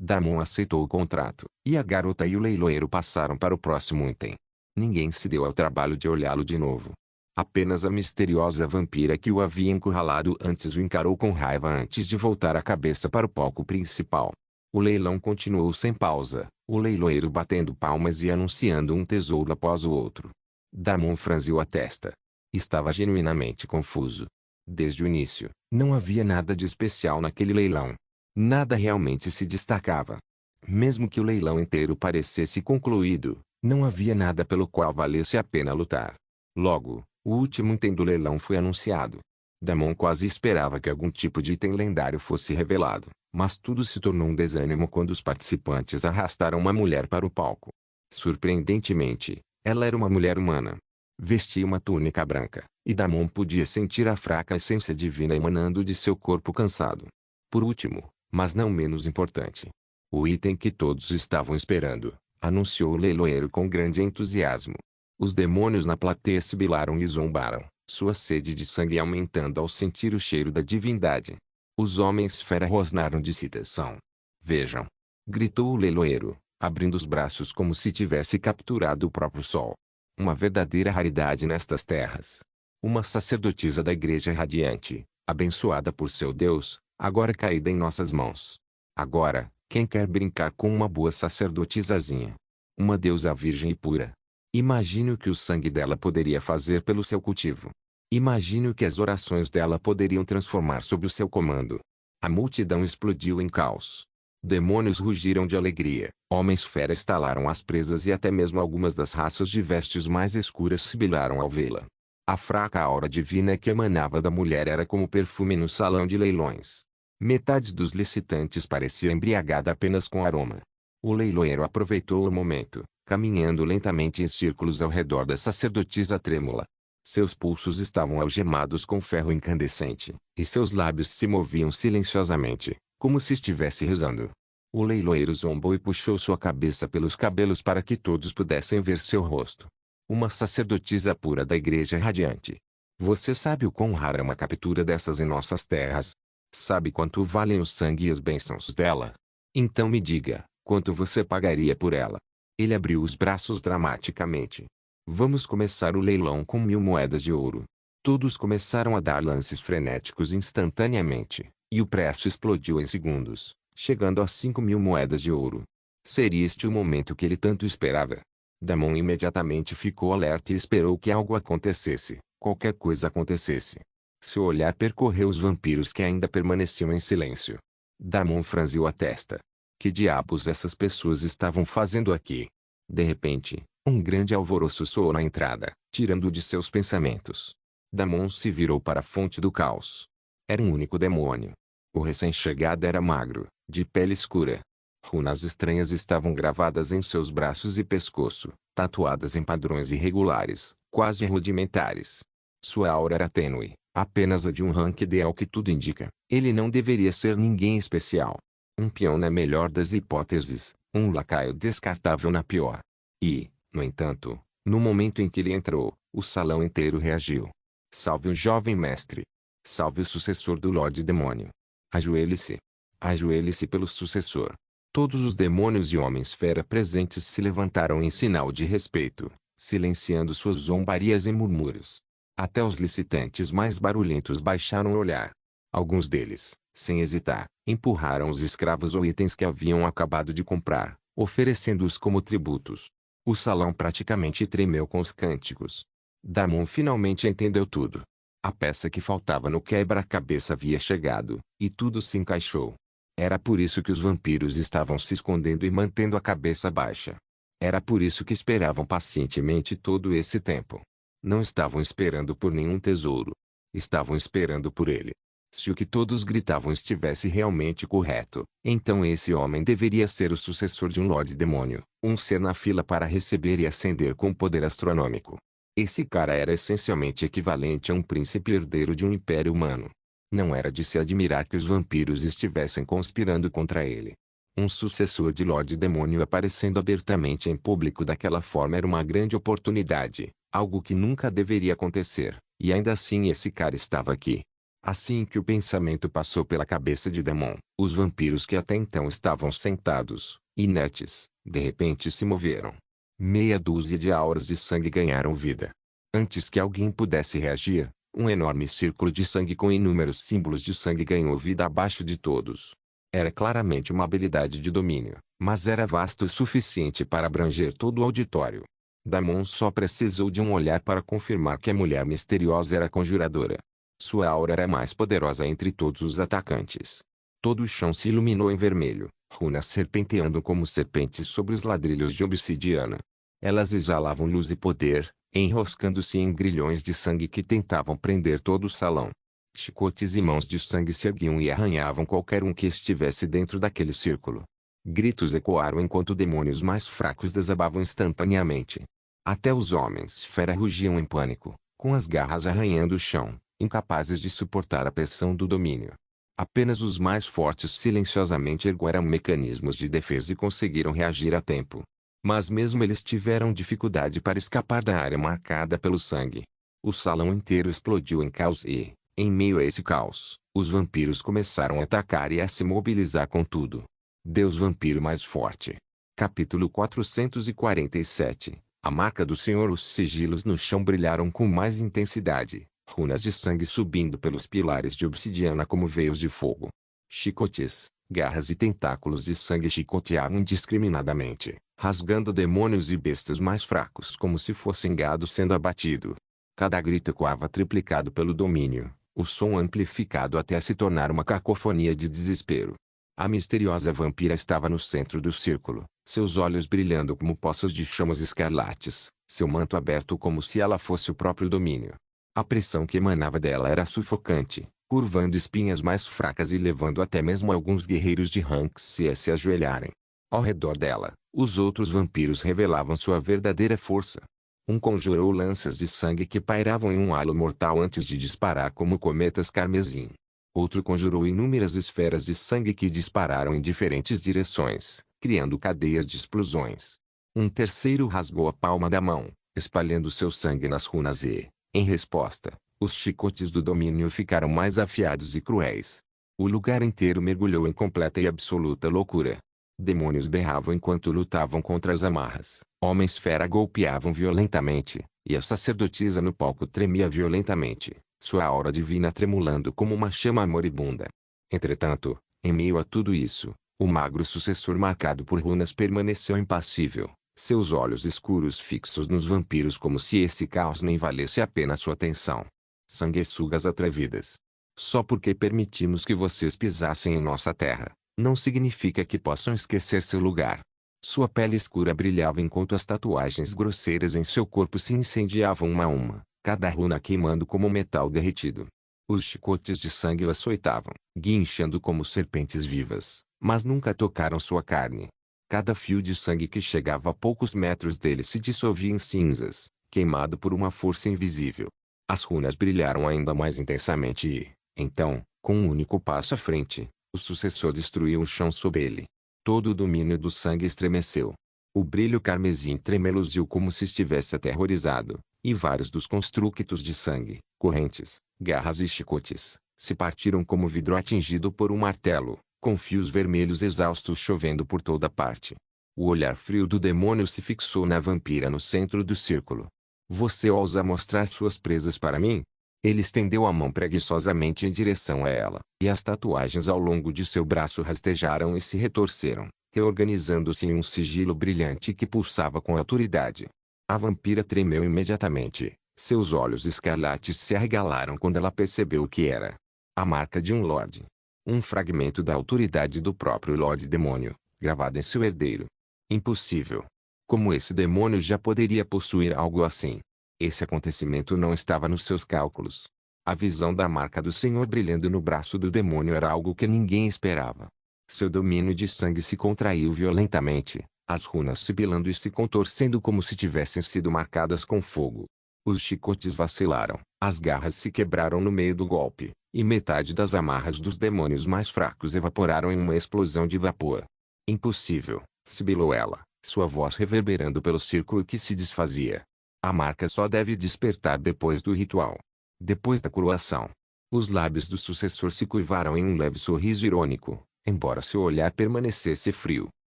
Damon aceitou o contrato, e a garota e o leiloeiro passaram para o próximo item. Ninguém se deu ao trabalho de olhá-lo de novo. Apenas a misteriosa vampira que o havia encurralado antes o encarou com raiva antes de voltar a cabeça para o palco principal. O leilão continuou sem pausa, o leiloeiro batendo palmas e anunciando um tesouro após o outro. Damon franziu a testa. Estava genuinamente confuso. Desde o início, não havia nada de especial naquele leilão. Nada realmente se destacava. Mesmo que o leilão inteiro parecesse concluído, não havia nada pelo qual valesse a pena lutar. Logo, o último item do leilão foi anunciado. Damon quase esperava que algum tipo de item lendário fosse revelado, mas tudo se tornou um desânimo quando os participantes arrastaram uma mulher para o palco. Surpreendentemente, ela era uma mulher humana. Vestia uma túnica branca, e Damon podia sentir a fraca essência divina emanando de seu corpo cansado. Por último, mas não menos importante, o item que todos estavam esperando, anunciou o leiloeiro com grande entusiasmo. Os demônios na plateia sibilaram e zombaram, sua sede de sangue aumentando ao sentir o cheiro da divindade. Os homens fera rosnaram de excitação. Vejam! Gritou o leiloeiro, abrindo os braços como se tivesse capturado o próprio sol. Uma verdadeira raridade nestas terras. Uma sacerdotisa da Igreja Radiante, abençoada por seu Deus, agora caída em nossas mãos. Agora, quem quer brincar com uma boa sacerdotisazinha? Uma deusa virgem e pura. Imagine o que o sangue dela poderia fazer pelo seu cultivo. Imagine o que as orações dela poderiam transformar sob o seu comando. A multidão explodiu em caos. Demônios rugiram de alegria, homens-fera estalaram as presas e até mesmo algumas das raças de vestes mais escuras sibilaram ao vê-la. A fraca aura divina que emanava da mulher era como perfume no salão de leilões. Metade dos licitantes parecia embriagada apenas com aroma. O leiloeiro aproveitou o momento, caminhando lentamente em círculos ao redor da sacerdotisa trêmula. Seus pulsos estavam algemados com ferro incandescente, e seus lábios se moviam silenciosamente, como se estivesse rezando. O leiloeiro zombou e puxou sua cabeça pelos cabelos para que todos pudessem ver seu rosto. Uma sacerdotisa pura da Igreja Radiante. Você sabe o quão rara é uma captura dessas em nossas terras? Sabe quanto valem o sangue e as bênçãos dela? Então me diga, quanto você pagaria por ela? Ele abriu os braços dramaticamente. Vamos começar o leilão com 1000 moedas de ouro. Todos começaram a dar lances frenéticos instantaneamente, e o preço explodiu em segundos, chegando a 5000 moedas de ouro. Seria este o momento que ele tanto esperava. Damon imediatamente ficou alerta e esperou que algo acontecesse, qualquer coisa acontecesse. Seu olhar percorreu os vampiros que ainda permaneciam em silêncio. Damon franziu a testa. Que diabos essas pessoas estavam fazendo aqui? De repente, Um grande alvoroço soou na entrada, tirando-o de seus pensamentos. Damon se virou para a fonte do caos. Era um único demônio. O recém-chegado era magro, de pele escura. Runas estranhas estavam gravadas em seus braços e pescoço, tatuadas em padrões irregulares, quase rudimentares. Sua aura era tênue, apenas a de um Ranked ao que tudo indica. Ele não deveria ser ninguém especial. Um peão na melhor das hipóteses, um lacaio descartável na pior. E, no entanto, no momento em que ele entrou, o salão inteiro reagiu. Salve o jovem mestre. Salve o sucessor do Lorde Demônio. Ajoelhe-se. Ajoelhe-se pelo sucessor. Todos os demônios e homens-fera presentes se levantaram em sinal de respeito, silenciando suas zombarias e murmúrios. Até os licitantes mais barulhentos baixaram o olhar. Alguns deles, sem hesitar, empurraram os escravos ou itens que haviam acabado de comprar, oferecendo-os como tributos. O salão praticamente tremeu com os cânticos. Damon finalmente entendeu tudo. A peça que faltava no quebra-cabeça havia chegado, e tudo se encaixou. Era por isso que os vampiros estavam se escondendo e mantendo a cabeça baixa. Era por isso que esperavam pacientemente todo esse tempo. Não estavam esperando por nenhum tesouro. Estavam esperando por ele. Se o que todos gritavam estivesse realmente correto, então esse homem deveria ser o sucessor de um Lorde Demônio, um ser na fila para receber e ascender com poder astronômico. Esse cara era essencialmente equivalente a um príncipe herdeiro de um império humano. Não era de se admirar que os vampiros estivessem conspirando contra ele. Um sucessor de Lorde Demônio aparecendo abertamente em público daquela forma era uma grande oportunidade, algo que nunca deveria acontecer, e ainda assim esse cara estava aqui. Assim que o pensamento passou pela cabeça de Damon, os vampiros que até então estavam sentados, inertes, de repente se moveram. Meia dúzia de auras de sangue ganharam vida. Antes que alguém pudesse reagir, um enorme círculo de sangue com inúmeros símbolos de sangue ganhou vida abaixo de todos. Era claramente uma habilidade de domínio, mas era vasto o suficiente para abranger todo o auditório. Damon só precisou de um olhar para confirmar que a mulher misteriosa era conjuradora. Sua aura era a mais poderosa entre todos os atacantes. Todo o chão se iluminou em vermelho, runas serpenteando como serpentes sobre os ladrilhos de obsidiana. Elas exalavam luz e poder, enroscando-se em grilhões de sangue que tentavam prender todo o salão. Chicotes e mãos de sangue se erguiam e arranhavam qualquer um que estivesse dentro daquele círculo. Gritos ecoaram enquanto demônios mais fracos desabavam instantaneamente. Até os homens-fera rugiam em pânico, com as garras arranhando o chão, incapazes de suportar a pressão do domínio. Apenas os mais fortes silenciosamente ergueram mecanismos de defesa e conseguiram reagir a tempo. Mas mesmo eles tiveram dificuldade para escapar da área marcada pelo sangue. O salão inteiro explodiu em caos e, em meio a esse caos, os vampiros começaram a atacar e a se mobilizar com tudo. Deus Vampiro mais forte. Capítulo 447. A marca do Senhor. Os sigilos no chão brilharam com mais intensidade, runas de sangue subindo pelos pilares de obsidiana como veios de fogo. Chicotes, garras e tentáculos de sangue chicotearam indiscriminadamente, rasgando demônios e bestas mais fracos como se fossem gado sendo abatido. Cada grito ecoava triplicado pelo domínio, o som amplificado até se tornar uma cacofonia de desespero. A misteriosa vampira estava no centro do círculo, seus olhos brilhando como poços de chamas escarlates, seu manto aberto como se ela fosse o próprio domínio. A pressão que emanava dela era sufocante, curvando espinhas mais fracas e levando até mesmo alguns guerreiros de ranks a se ajoelharem. Ao redor dela, os outros vampiros revelavam sua verdadeira força. Um conjurou lanças de sangue que pairavam em um halo mortal antes de disparar como cometas carmesim. Outro conjurou inúmeras esferas de sangue que dispararam em diferentes direções, criando cadeias de explosões. Um terceiro rasgou a palma da mão, espalhando seu sangue nas runas e, em resposta, os chicotes do domínio ficaram mais afiados e cruéis. O lugar inteiro mergulhou em completa e absoluta loucura. Demônios berravam enquanto lutavam contra as amarras, homens-fera golpeavam violentamente, e a sacerdotisa no palco tremia violentamente, sua aura divina tremulando como uma chama moribunda. Entretanto, em meio a tudo isso, o magro sucessor marcado por runas permaneceu impassível, seus olhos escuros fixos nos vampiros como se esse caos nem valesse a pena sua atenção. Sanguessugas atrevidas. Só porque permitimos que vocês pisassem em nossa terra, não significa que possam esquecer seu lugar. Sua pele escura brilhava enquanto as tatuagens grosseiras em seu corpo se incendiavam uma a uma, cada runa queimando como metal derretido. Os chicotes de sangue o açoitavam, guinchando como serpentes vivas, mas nunca tocaram sua carne. Cada fio de sangue que chegava a poucos metros dele se dissolvia em cinzas, queimado por uma força invisível. As runas brilharam ainda mais intensamente e, então, com um único passo à frente, o sucessor destruiu o chão sob ele. Todo o domínio do sangue estremeceu. O brilho carmesim tremeluziu como se estivesse aterrorizado, e vários dos construtos de sangue, correntes, garras e chicotes, se partiram como vidro atingido por um martelo, com fios vermelhos exaustos chovendo por toda parte. O olhar frio do demônio se fixou na vampira no centro do círculo. Você ousa mostrar suas presas para mim? Ele estendeu a mão preguiçosamente em direção a ela, e as tatuagens ao longo de seu braço rastejaram e se retorceram, reorganizando-se em um sigilo brilhante que pulsava com autoridade. A vampira tremeu imediatamente. Seus olhos escarlates se arregalaram quando ela percebeu o que era. A marca de um Lorde. Um fragmento da autoridade do próprio Lorde Demônio, gravado em seu herdeiro. Impossível. Como esse demônio já poderia possuir algo assim? Esse acontecimento não estava nos seus cálculos. A visão da marca do Senhor brilhando no braço do demônio era algo que ninguém esperava. Seu domínio de sangue se contraiu violentamente, as runas sibilando e se contorcendo como se tivessem sido marcadas com fogo. Os chicotes vacilaram, as garras se quebraram no meio do golpe, e metade das amarras dos demônios mais fracos evaporaram em uma explosão de vapor. Impossível, sibilou ela, sua voz reverberando pelo círculo que se desfazia. A marca só deve despertar depois do ritual. Depois da coroação. Os lábios do sucessor se curvaram em um leve sorriso irônico, embora seu olhar permanecesse frio.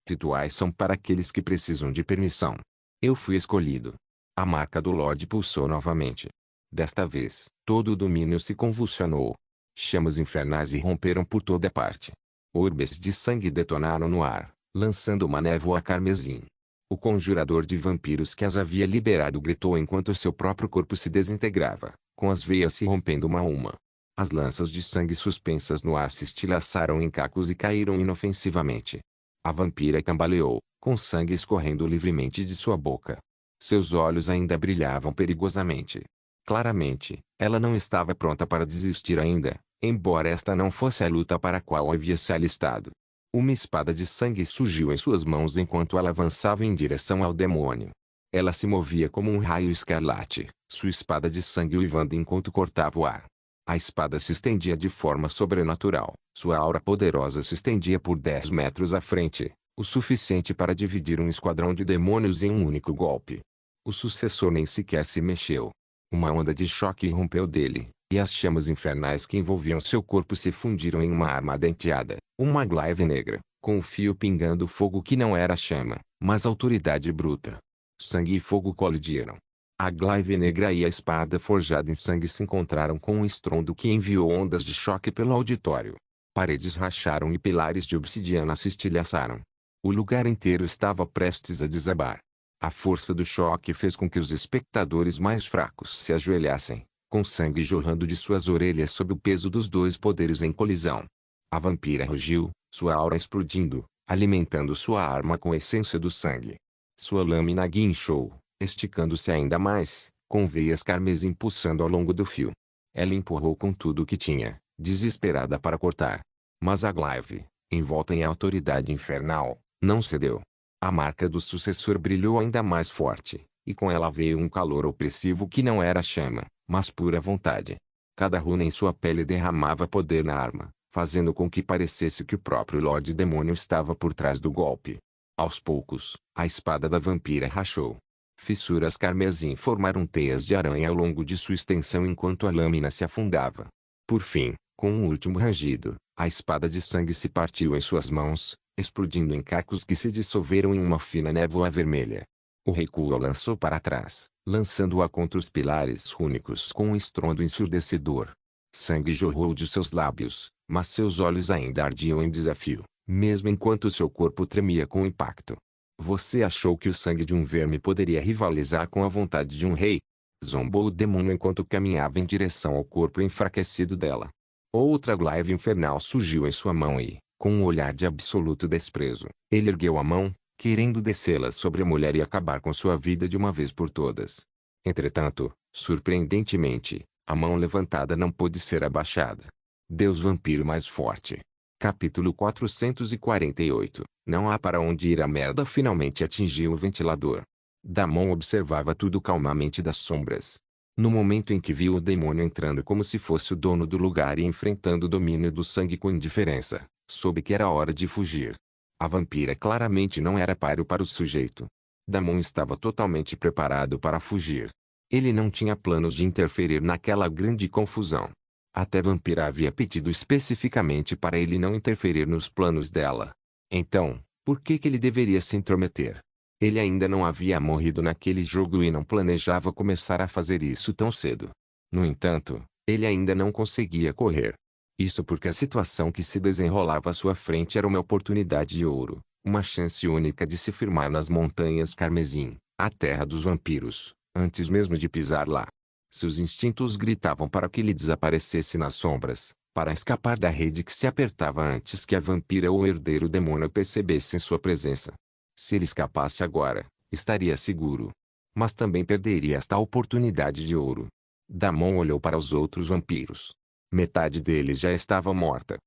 Rituais são para aqueles que precisam de permissão. Eu fui escolhido. A marca do Lorde pulsou novamente. Desta vez, todo o domínio se convulsionou. Chamas infernais irromperam por toda parte. Orbes de sangue detonaram no ar, lançando uma névoa carmesim. O conjurador de vampiros que as havia liberado gritou enquanto seu próprio corpo se desintegrava, com as veias se rompendo uma a uma. As lanças de sangue suspensas no ar se estilhaçaram em cacos e caíram inofensivamente. A vampira cambaleou, com sangue escorrendo livremente de sua boca. Seus olhos ainda brilhavam perigosamente. Claramente, ela não estava pronta para desistir ainda, embora esta não fosse a luta para a qual havia se alistado. Uma espada de sangue surgiu em suas mãos enquanto ela avançava em direção ao demônio. Ela se movia como um raio escarlate, sua espada de sangue uivando enquanto cortava o ar. A espada se estendia de forma sobrenatural, sua aura poderosa se estendia por 10 metros à frente, o suficiente para dividir um esquadrão de demônios em um único golpe. O sucessor nem sequer se mexeu. Uma onda de choque irrompeu dele, e as chamas infernais que envolviam seu corpo se fundiram em uma arma denteada, uma glaive negra, com o fio pingando fogo que não era chama, mas autoridade bruta. Sangue e fogo colidiram. A glaive negra e a espada forjada em sangue se encontraram com um estrondo que enviou ondas de choque pelo auditório. Paredes racharam e pilares de obsidiana se estilhaçaram. O lugar inteiro estava prestes a desabar. A força do choque fez com que os espectadores mais fracos se ajoelhassem, com sangue jorrando de suas orelhas sob o peso dos dois poderes em colisão. A vampira rugiu, sua aura explodindo, alimentando sua arma com a essência do sangue. Sua lâmina guinchou, esticando-se ainda mais, com veias carmesim pulsando ao longo do fio. Ela empurrou com tudo o que tinha, desesperada para cortar. Mas a glaive, envolta em autoridade infernal, não cedeu. A marca do sucessor brilhou ainda mais forte, e com ela veio um calor opressivo que não era chama, mas pura vontade. Cada runa em sua pele derramava poder na arma, fazendo com que parecesse que o próprio Lorde Demônio estava por trás do golpe. Aos poucos, a espada da vampira rachou. Fissuras carmesim formaram teias de aranha ao longo de sua extensão enquanto a lâmina se afundava. Por fim, com um último rangido, a espada de sangue se partiu em suas mãos, explodindo em cacos que se dissolveram em uma fina névoa vermelha. O recuo a lançou para trás, lançando-a contra os pilares rúnicos com um estrondo ensurdecedor. Sangue jorrou de seus lábios, mas seus olhos ainda ardiam em desafio, mesmo enquanto seu corpo tremia com o impacto. Você achou que o sangue de um verme poderia rivalizar com a vontade de um rei? Zombou o demônio enquanto caminhava em direção ao corpo enfraquecido dela. Outra glaive infernal surgiu em sua mão e, com um olhar de absoluto desprezo, ele ergueu a mão, querendo descê-la sobre a mulher e acabar com sua vida de uma vez por todas. Entretanto, surpreendentemente, a mão levantada não pôde ser abaixada. Deus vampiro mais forte. Capítulo 448. Não há para onde ir. A merda finalmente atingiu o ventilador. Damon observava tudo calmamente das sombras. No momento em que viu o demônio entrando como se fosse o dono do lugar e enfrentando o domínio do sangue com indiferença, soube que era hora de fugir. A vampira claramente não era páreo para o sujeito. Damon estava totalmente preparado para fugir. Ele não tinha planos de interferir naquela grande confusão. Até a vampira havia pedido especificamente para ele não interferir nos planos dela. Então, por que ele deveria se intrometer? Ele ainda não havia morrido naquele jogo e não planejava começar a fazer isso tão cedo. No entanto, ele ainda não conseguia correr. Isso porque a situação que se desenrolava à sua frente era uma oportunidade de ouro, uma chance única de se firmar nas montanhas Carmesim, a terra dos vampiros, antes mesmo de pisar lá. Seus instintos gritavam para que ele desaparecesse nas sombras, para escapar da rede que se apertava antes que a vampira ou o herdeiro demônio percebessem sua presença. Se ele escapasse agora, estaria seguro. Mas também perderia esta oportunidade de ouro. Damon olhou para os outros vampiros. Metade deles já estava morta.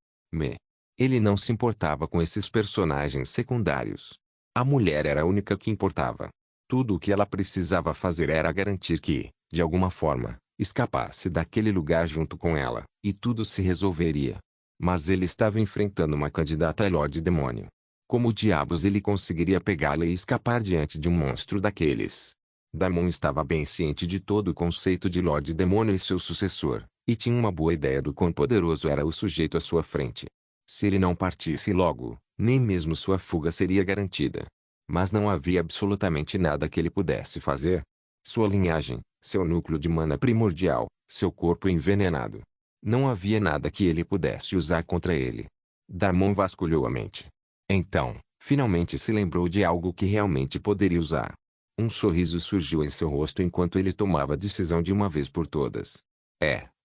Ele não se importava com esses personagens secundários. A mulher era a única que importava. Tudo o que ela precisava fazer era garantir que, de alguma forma, escapasse daquele lugar junto com ela, e tudo se resolveria. Mas ele estava enfrentando uma candidata a Lorde Demônio. Como diabos ele conseguiria pegá-la e escapar diante de um monstro daqueles? Damon estava bem ciente de todo o conceito de Lorde Demônio e seu sucessor, e tinha uma boa ideia do quão poderoso era o sujeito à sua frente. Se ele não partisse logo, nem mesmo sua fuga seria garantida. Mas não havia absolutamente nada que ele pudesse fazer. Sua linhagem, seu núcleo de mana primordial, seu corpo envenenado. Não havia nada que ele pudesse usar contra ele. Damon vasculhou a mente. Então, finalmente se lembrou de algo que realmente poderia usar. Um sorriso surgiu em seu rosto enquanto ele tomava a decisão de uma vez por todas.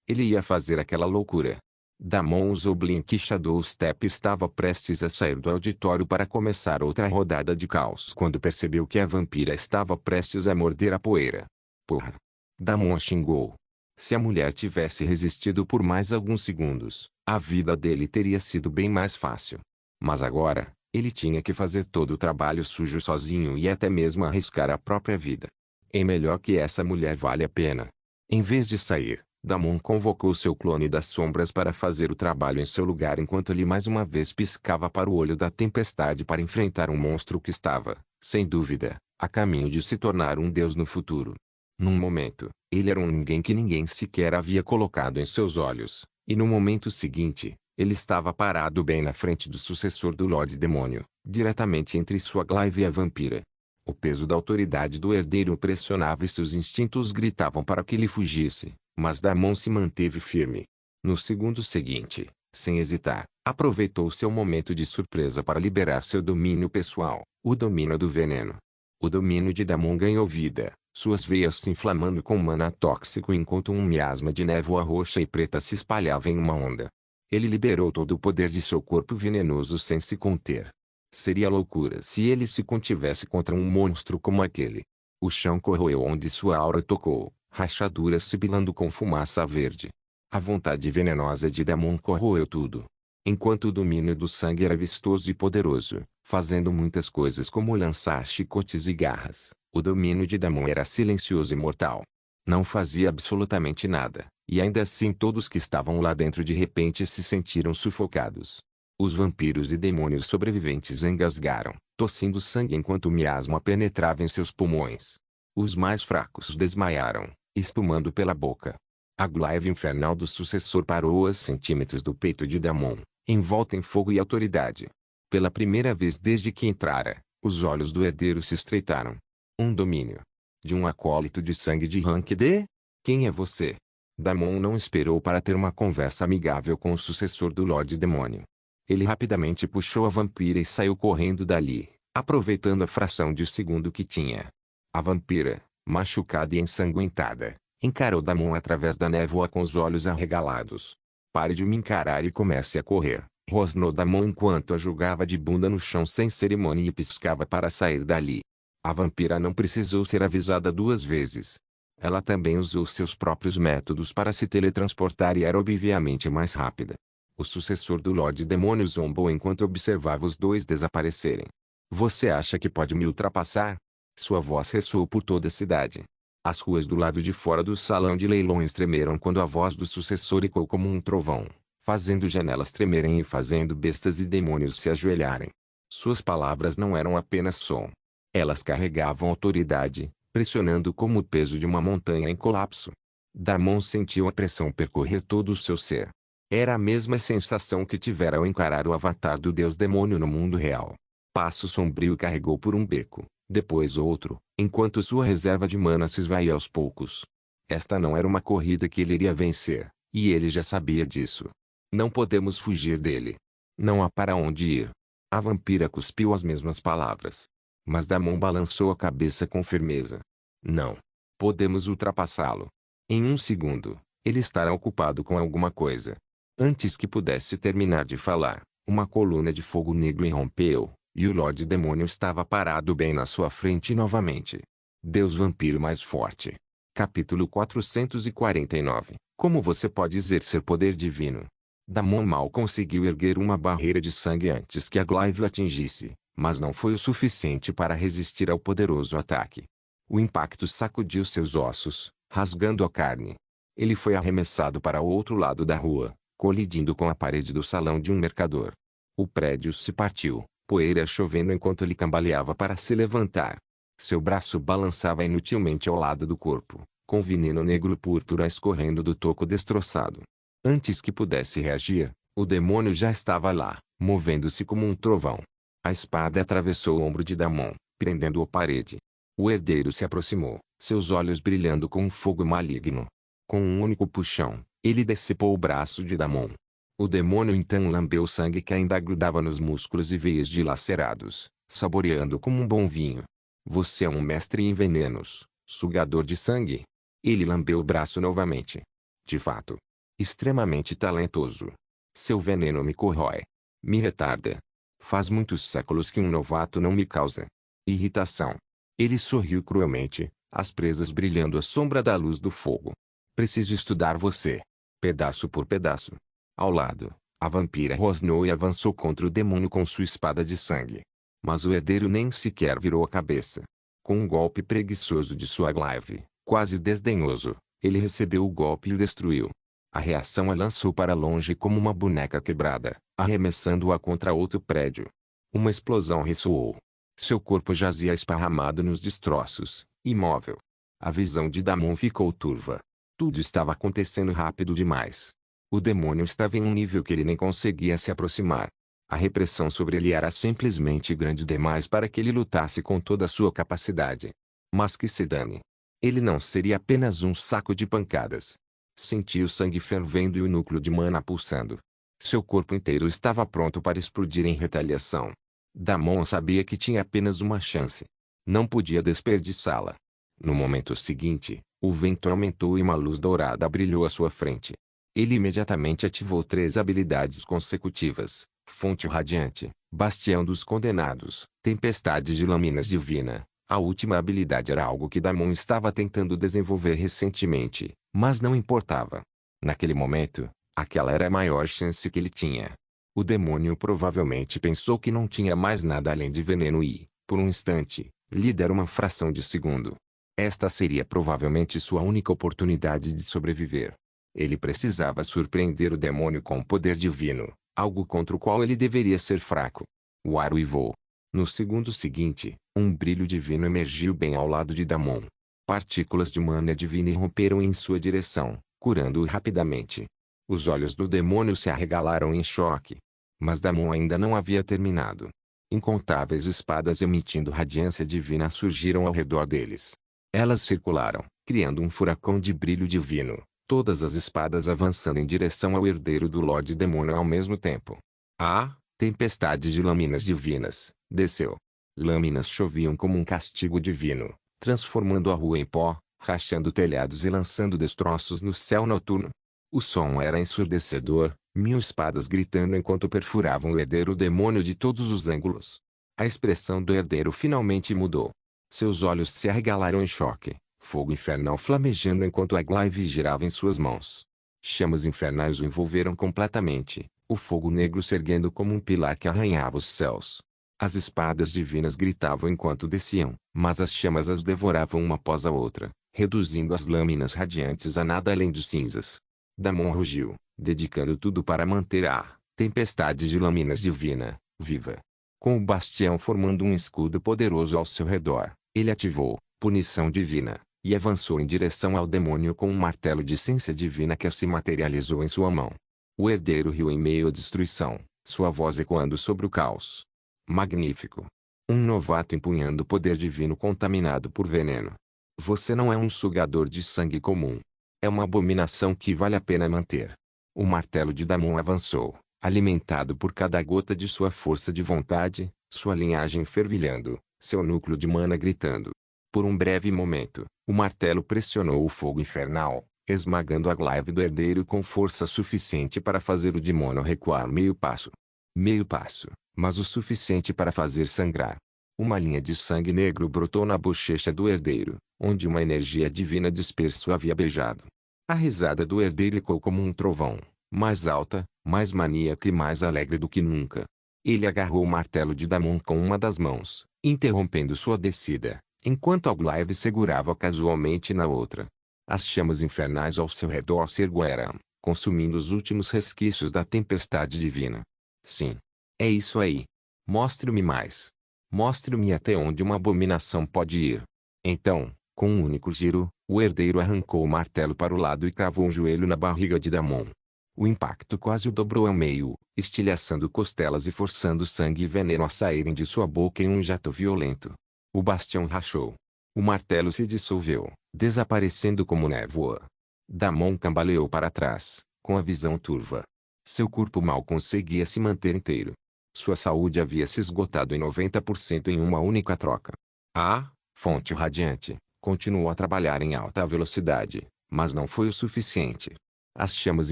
Ele ia fazer aquela loucura. Damon usou Blink Shadow Step e estava prestes a sair do auditório para começar outra rodada de caos quando percebeu que a vampira estava prestes a morder a poeira. Porra! Damon xingou. Se a mulher tivesse resistido por mais alguns segundos, a vida dele teria sido bem mais fácil. Mas agora, ele tinha que fazer todo o trabalho sujo sozinho e até mesmo arriscar a própria vida. É melhor que essa mulher vale a pena. Em vez de sair, Damon convocou seu clone das sombras para fazer o trabalho em seu lugar enquanto ele mais uma vez piscava para o olho da tempestade para enfrentar um monstro que estava, sem dúvida, a caminho de se tornar um deus no futuro. Num momento, ele era um ninguém que ninguém sequer havia colocado em seus olhos, e no momento seguinte, ele estava parado bem na frente do sucessor do Lorde Demônio, diretamente entre sua glaive e a vampira. O peso da autoridade do herdeiro o pressionava e seus instintos gritavam para que ele fugisse. Mas Damon se manteve firme. No segundo seguinte, sem hesitar, aproveitou seu momento de surpresa para liberar seu domínio pessoal, o domínio do veneno. O domínio de Damon ganhou vida, suas veias se inflamando com mana tóxico enquanto um miasma de névoa roxa e preta se espalhava em uma onda. Ele liberou todo o poder de seu corpo venenoso sem se conter. Seria loucura se ele se contivesse contra um monstro como aquele. O chão corroeu onde sua aura tocou, rachaduras sibilando com fumaça verde. A vontade venenosa de Damon corroeu tudo. Enquanto o domínio do sangue era vistoso e poderoso, fazendo muitas coisas como lançar chicotes e garras, o domínio de Damon era silencioso e mortal. Não fazia absolutamente nada, e ainda assim todos que estavam lá dentro de repente se sentiram sufocados. Os vampiros e demônios sobreviventes engasgaram, tossindo sangue enquanto o miasma penetrava em seus pulmões. Os mais fracos desmaiaram, espumando pela boca. A glaive infernal do sucessor parou a centímetros do peito de Damon, envolta em fogo e autoridade. Pela primeira vez desde que entrara, os olhos do herdeiro se estreitaram. Um domínio. De um acólito de sangue de rank D? Quem é você? Damon não esperou para ter uma conversa amigável com o sucessor do Lorde Demônio. Ele rapidamente puxou a vampira e saiu correndo dali, aproveitando a fração de segundo que tinha. A vampira, machucada e ensanguentada, encarou Damon através da névoa com os olhos arregalados. Pare de me encarar e comece a correr, Rosnou Damon enquanto a julgava de bunda no chão sem cerimônia e piscava para sair dali. A vampira não precisou ser avisada 2 vezes. Ela também usou seus próprios métodos para se teletransportar e era obviamente mais rápida. O sucessor do Lorde Demônio zombou enquanto observava os dois desaparecerem. Você acha que pode me ultrapassar? Sua voz ressoou por toda a cidade. As ruas do lado de fora do salão de leilões tremeram quando a voz do sucessor ecoou como um trovão, fazendo janelas tremerem e fazendo bestas e demônios se ajoelharem. Suas palavras não eram apenas som. Elas carregavam autoridade, pressionando como o peso de uma montanha em colapso. Damon sentiu a pressão percorrer todo o seu ser. Era a mesma sensação que tivera ao encarar o avatar do deus demônio no mundo real. Passo sombrio carregou por um beco, depois outro, enquanto sua reserva de mana se esvaía aos poucos. Esta não era uma corrida que ele iria vencer, e ele já sabia disso. Não podemos fugir dele. Não há para onde ir. A vampira cuspiu as mesmas palavras. Mas Damon balançou a cabeça com firmeza. Não. Podemos ultrapassá-lo. Em um segundo, ele estará ocupado com alguma coisa. Antes que pudesse terminar de falar, uma coluna de fogo negro irrompeu, e o Lorde Demônio estava parado bem na sua frente novamente. Deus Vampiro mais forte. Capítulo 449. Como você pode exercer poder divino? Damon mal conseguiu erguer uma barreira de sangue antes que a glaive o atingisse, mas não foi o suficiente para resistir ao poderoso ataque. O impacto sacudiu seus ossos, rasgando a carne. Ele foi arremessado para o outro lado da rua, colidindo com a parede do salão de um mercador. O prédio se partiu, poeira chovendo enquanto ele cambaleava para se levantar. Seu braço balançava inutilmente ao lado do corpo, com veneno negro púrpura escorrendo do toco destroçado. Antes que pudesse reagir, o demônio já estava lá, movendo-se como um trovão. A espada atravessou o ombro de Damon, prendendo-o à parede. O herdeiro se aproximou, seus olhos brilhando com um fogo maligno. Com um único puxão, ele decepou o braço de Damon. O demônio então lambeu o sangue que ainda grudava nos músculos e veias dilacerados, saboreando como um bom vinho. Você é um mestre em venenos, sugador de sangue. Ele lambeu o braço novamente. De fato, extremamente talentoso. Seu veneno me corrói. Me retarda. Faz muitos séculos que um novato não me causa irritação. Ele sorriu cruelmente, as presas brilhando à sombra da luz do fogo. Preciso estudar você. Pedaço por pedaço. Ao lado, a vampira rosnou e avançou contra o demônio com sua espada de sangue. Mas o herdeiro nem sequer virou a cabeça. Com um golpe preguiçoso de sua glaive, quase desdenhoso, ele recebeu o golpe e o destruiu. A reação a lançou para longe como uma boneca quebrada, arremessando-a contra outro prédio. Uma explosão ressoou. Seu corpo jazia esparramado nos destroços, imóvel. A visão de Damon ficou turva. Tudo estava acontecendo rápido demais. O demônio estava em um nível que ele nem conseguia se aproximar. A repressão sobre ele era simplesmente grande demais para que ele lutasse com toda a sua capacidade. Mas que se dane. Ele não seria apenas um saco de pancadas. Sentia o sangue fervendo e o núcleo de mana pulsando. Seu corpo inteiro estava pronto para explodir em retaliação. Damon sabia que tinha apenas uma chance. Não podia desperdiçá-la. No momento seguinte, o vento aumentou e uma luz dourada brilhou à sua frente. Ele imediatamente ativou 3 habilidades consecutivas: Fonte Radiante, Bastião dos Condenados, Tempestade de Lâminas Divina. A última habilidade era algo que Damon estava tentando desenvolver recentemente, mas não importava. Naquele momento, aquela era a maior chance que ele tinha. O demônio provavelmente pensou que não tinha mais nada além de veneno e, por um instante, lhe deram uma fração de segundo. Esta seria provavelmente sua única oportunidade de sobreviver. Ele precisava surpreender o demônio com o poder divino, algo contra o qual ele deveria ser fraco. O ar uivou. No segundo seguinte, um brilho divino emergiu bem ao lado de Damon. Partículas de mana divina irromperam em sua direção, curando-o rapidamente. Os olhos do demônio se arregalaram em choque. Mas Damon ainda não havia terminado. Incontáveis espadas emitindo radiância divina surgiram ao redor deles. Elas circularam, criando um furacão de brilho divino, todas as espadas avançando em direção ao herdeiro do Lorde Demônio ao mesmo tempo. A tempestade de lâminas divinas desceu. Lâminas choviam como um castigo divino, transformando a rua em pó, rachando telhados e lançando destroços no céu noturno. O som era ensurdecedor, 1000 espadas gritando enquanto perfuravam o herdeiro demônio de todos os ângulos. A expressão do herdeiro finalmente mudou. Seus olhos se arregalaram em choque, fogo infernal flamejando enquanto a glaive girava em suas mãos. Chamas infernais o envolveram completamente, o fogo negro se erguendo como um pilar que arranhava os céus. As espadas divinas gritavam enquanto desciam, mas as chamas as devoravam uma após a outra, reduzindo as lâminas radiantes a nada além de cinzas. Damon rugiu, dedicando tudo para manter a tempestade de lâminas divina viva. Com o bastião formando um escudo poderoso ao seu redor, ele ativou punição divina e avançou em direção ao demônio com um martelo de essência divina que se materializou em sua mão. O herdeiro riu em meio à destruição, sua voz ecoando sobre o caos. Magnífico! Um novato empunhando o poder divino contaminado por veneno. Você não é um sugador de sangue comum. É uma abominação que vale a pena manter. O martelo de Damon avançou, alimentado por cada gota de sua força de vontade, sua linhagem fervilhando, seu núcleo de mana gritando. Por um breve momento, o martelo pressionou o fogo infernal, esmagando a glaive do herdeiro com força suficiente para fazer o demônio recuar meio passo. Meio passo, mas o suficiente para fazer sangrar. Uma linha de sangue negro brotou na bochecha do herdeiro, onde uma energia divina dispersa o havia beijado. A risada do herdeiro ecoou como um trovão, mais alta, mais maníaca e mais alegre do que nunca. Ele agarrou o martelo de Damon com uma das mãos, interrompendo sua descida, enquanto a glaive segurava casualmente na outra. As chamas infernais ao seu redor se ergueram, consumindo os últimos resquícios da tempestade divina. Sim. É isso aí. Mostre-me mais. Mostre-me até onde uma abominação pode ir. Então, com um único giro, o herdeiro arrancou o martelo para o lado e cravou um joelho na barriga de Damon. O impacto quase o dobrou ao meio, estilhaçando costelas e forçando sangue e veneno a saírem de sua boca em um jato violento. O bastião rachou. O martelo se dissolveu, desaparecendo como névoa. Damon cambaleou para trás, com a visão turva. Seu corpo mal conseguia se manter inteiro. Sua saúde havia se esgotado em 90% em uma única troca. A fonte radiante continuou a trabalhar em alta velocidade, mas não foi o suficiente. As chamas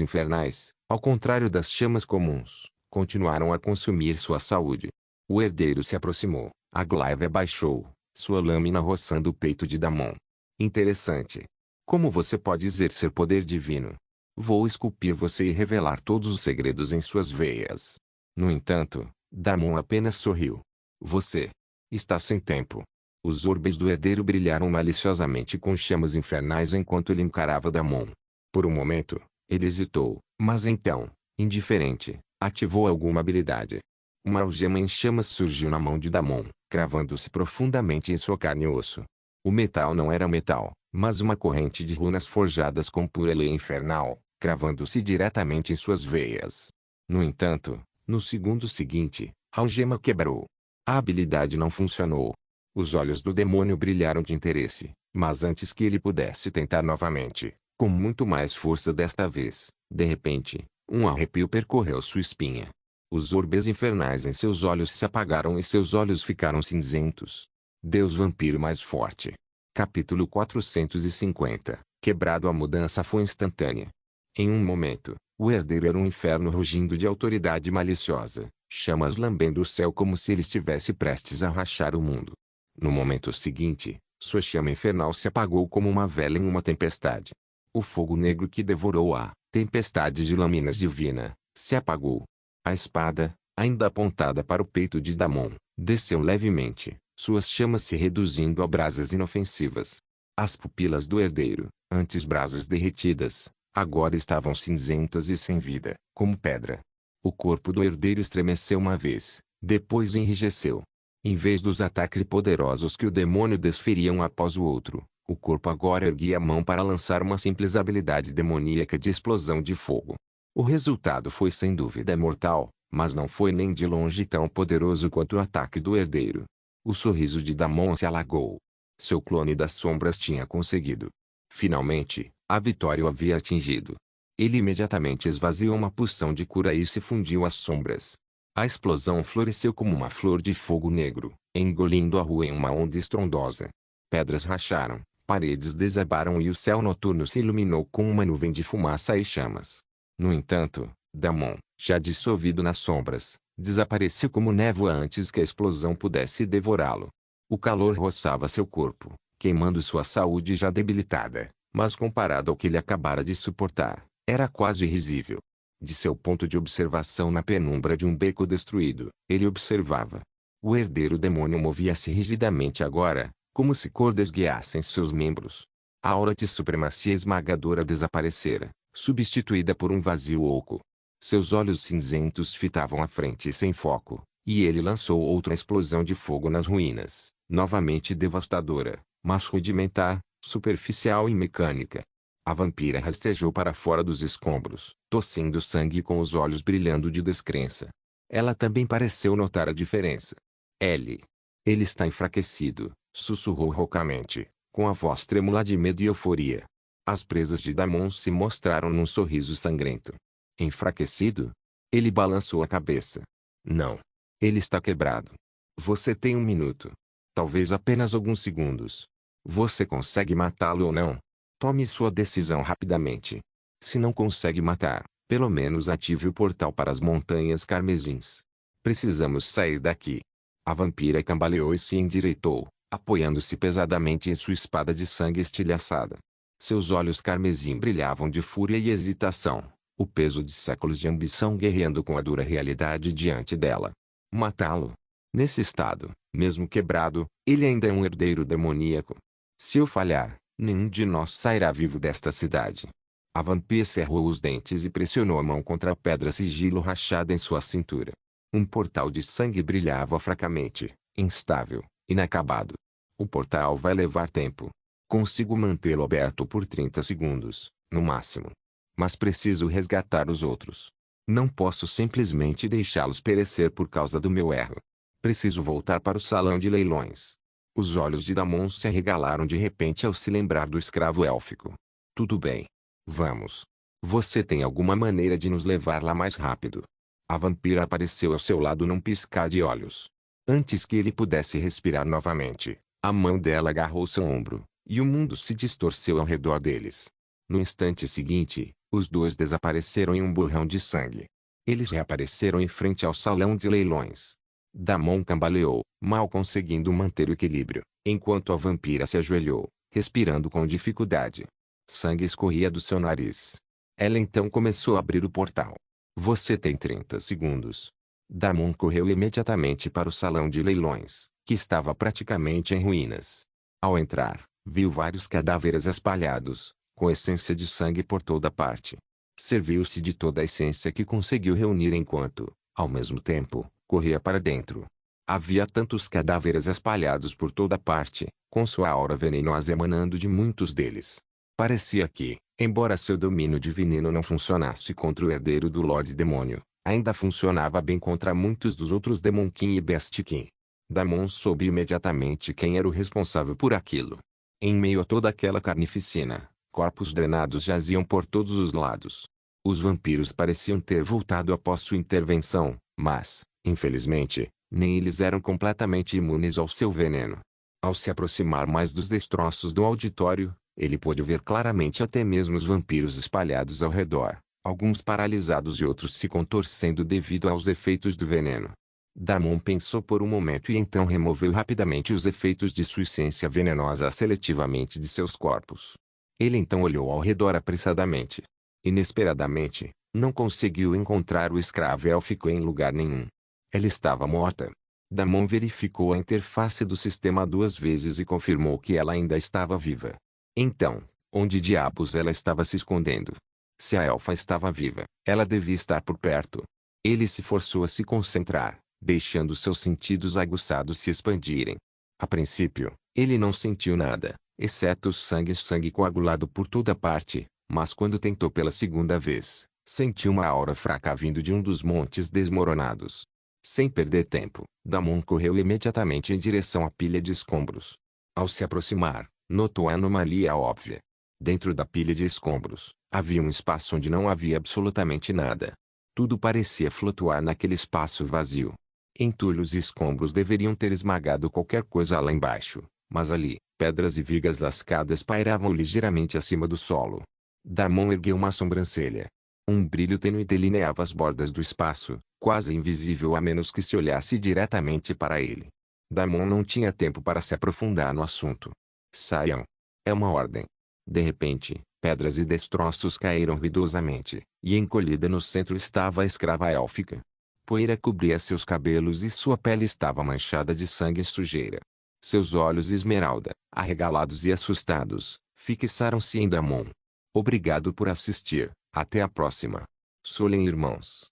infernais, ao contrário das chamas comuns, continuaram a consumir sua saúde. O herdeiro se aproximou, a glaive abaixou, sua lâmina roçando o peito de Damon. Interessante. Como você pode exercer poder divino? Vou esculpir você e revelar todos os segredos em suas veias. No entanto, Damon apenas sorriu. Você está sem tempo. Os orbes do herdeiro brilharam maliciosamente com chamas infernais enquanto ele encarava Damon. Por um momento, ele hesitou, mas então, indiferente, ativou alguma habilidade. Uma algema em chamas surgiu na mão de Damon, cravando-se profundamente em sua carne e osso. O metal não era metal, mas uma corrente de runas forjadas com pura lei infernal, cravando-se diretamente em suas veias. No entanto, no segundo seguinte, a algema quebrou. A habilidade não funcionou. Os olhos do demônio brilharam de interesse, mas antes que ele pudesse tentar novamente, com muito mais força desta vez, de repente, um arrepio percorreu sua espinha. Os orbes infernais em seus olhos se apagaram e seus olhos ficaram cinzentos. Deus vampiro mais forte. Capítulo 450. Quebrado. A mudança foi instantânea. Em um momento, o herdeiro era um inferno rugindo de autoridade maliciosa, chamas lambendo o céu como se ele estivesse prestes a rachar o mundo. No momento seguinte, sua chama infernal se apagou como uma vela em uma tempestade. O fogo negro que devorou a tempestade de lâminas divina, se apagou. A espada, ainda apontada para o peito de Damon, desceu levemente, suas chamas se reduzindo a brasas inofensivas. As pupilas do herdeiro, antes brasas derretidas, agora estavam cinzentas e sem vida, como pedra. O corpo do herdeiro estremeceu uma vez, depois enrijeceu. Em vez dos ataques poderosos que o demônio desferia um após o outro, o corpo agora erguia a mão para lançar uma simples habilidade demoníaca de explosão de fogo. O resultado foi sem dúvida mortal, mas não foi nem de longe tão poderoso quanto o ataque do herdeiro. O sorriso de Damon se alagou. Seu clone das sombras tinha conseguido. Finalmente, a vitória o havia atingido. Ele imediatamente esvaziou uma poção de cura e se fundiu às sombras. A explosão floresceu como uma flor de fogo negro, engolindo a rua em uma onda estrondosa. Pedras racharam, paredes desabaram e o céu noturno se iluminou com uma nuvem de fumaça e chamas. No entanto, Damon, já dissolvido nas sombras, desapareceu como névoa antes que a explosão pudesse devorá-lo. O calor roçava seu corpo, queimando sua saúde já debilitada, mas comparado ao que ele acabara de suportar, era quase risível. De seu ponto de observação na penumbra de um beco destruído, ele observava. O herdeiro demônio movia-se rigidamente agora, como se cordas guiassem seus membros. A aura de supremacia esmagadora desaparecera, substituída por um vazio oco. Seus olhos cinzentos fitavam a frente sem foco, e ele lançou outra explosão de fogo nas ruínas, novamente devastadora, mas rudimentar, superficial e mecânica. A vampira rastejou para fora dos escombros, tossindo sangue e com os olhos brilhando de descrença. Ela também pareceu notar a diferença. Ele está enfraquecido, sussurrou roucamente, com a voz trêmula de medo e euforia. As presas de Damon se mostraram num sorriso sangrento. Enfraquecido? Ele balançou a cabeça. Não. Ele está quebrado. Você tem 1 minuto. Talvez apenas alguns segundos. Você consegue matá-lo ou não? Tome sua decisão rapidamente. Se não consegue matar, pelo menos ative o portal para as Montanhas Carmesins. Precisamos sair daqui. A vampira cambaleou e se endireitou, apoiando-se pesadamente em sua espada de sangue estilhaçada. Seus olhos carmesim brilhavam de fúria e hesitação, o peso de séculos de ambição guerreando com a dura realidade diante dela. Matá-lo? Nesse estado, mesmo quebrado, ele ainda é um herdeiro demoníaco. Se eu falhar, nenhum de nós sairá vivo desta cidade. A vampira cerrou os dentes e pressionou a mão contra a pedra sigilo rachada em sua cintura. Um portal de sangue brilhava fracamente, instável, inacabado. O portal vai levar tempo. Consigo mantê-lo aberto por 30 segundos, no máximo. Mas preciso resgatar os outros. Não posso simplesmente deixá-los perecer por causa do meu erro. Preciso voltar para o salão de leilões. Os olhos de Damon se arregalaram de repente ao se lembrar do escravo élfico. Tudo bem. Vamos. Você tem alguma maneira de nos levar lá mais rápido? A vampira apareceu ao seu lado num piscar de olhos. Antes que ele pudesse respirar novamente, a mão dela agarrou seu ombro, e o mundo se distorceu ao redor deles. No instante seguinte, os dois desapareceram em um borrão de sangue. Eles reapareceram em frente ao salão de leilões. Damon cambaleou, mal conseguindo manter o equilíbrio, enquanto a vampira se ajoelhou, respirando com dificuldade. Sangue escorria do seu nariz. Ela então começou a abrir o portal. Você tem 30 segundos. Damon correu imediatamente para o salão de leilões, que estava praticamente em ruínas. Ao entrar, viu vários cadáveres espalhados, com essência de sangue por toda parte. Serviu-se de toda a essência que conseguiu reunir enquanto, ao mesmo tempo, corria para dentro. Havia tantos cadáveres espalhados por toda parte, com sua aura venenosa emanando de muitos deles. Parecia que, embora seu domínio de veneno não funcionasse contra o herdeiro do Lorde Demônio, ainda funcionava bem contra muitos dos outros Demonkin e Bestkin. Damon soube imediatamente quem era o responsável por aquilo. Em meio a toda aquela carnificina, corpos drenados jaziam por todos os lados. Os vampiros pareciam ter voltado após sua intervenção, mas, infelizmente, nem eles eram completamente imunes ao seu veneno. Ao se aproximar mais dos destroços do auditório, ele pôde ver claramente até mesmo os vampiros espalhados ao redor, alguns paralisados e outros se contorcendo devido aos efeitos do veneno. Damon pensou por um momento e então removeu rapidamente os efeitos de sua essência venenosa seletivamente de seus corpos. Ele então olhou ao redor apressadamente. Inesperadamente, não conseguiu encontrar o escravo élfico em lugar nenhum. Ela estava morta. Damon verificou a interface do sistema 2 vezes e confirmou que ela ainda estava viva. Então, onde diabos ela estava se escondendo? Se a elfa estava viva, ela devia estar por perto. Ele se forçou a se concentrar, deixando seus sentidos aguçados se expandirem. A princípio, ele não sentiu nada, exceto sangue coagulado por toda parte, mas quando tentou pela segunda vez, sentiu uma aura fraca vindo de um dos montes desmoronados. Sem perder tempo, Damon correu imediatamente em direção à pilha de escombros. Ao se aproximar, notou a anomalia óbvia. Dentro da pilha de escombros, havia um espaço onde não havia absolutamente nada. Tudo parecia flutuar naquele espaço vazio. Entulhos e escombros deveriam ter esmagado qualquer coisa lá embaixo, Mas ali, pedras e vigas lascadas pairavam ligeiramente acima do solo. Damon ergueu uma sobrancelha. Um brilho tênue delineava as bordas do espaço, quase invisível a menos que se olhasse diretamente para ele. Damon não tinha tempo para se aprofundar no assunto. Saiam. É uma ordem. De repente, pedras e destroços caíram ruidosamente, e encolhida no centro estava a escrava élfica. Poeira cobria seus cabelos e sua pele estava manchada de sangue e sujeira. Seus olhos esmeralda, arregalados e assustados, fixaram-se em Damon. Obrigado por assistir. Até a próxima. Solem irmãos.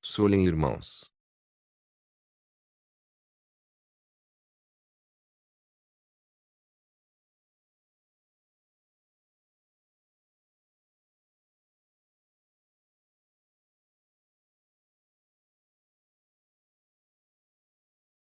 Solem irmãos.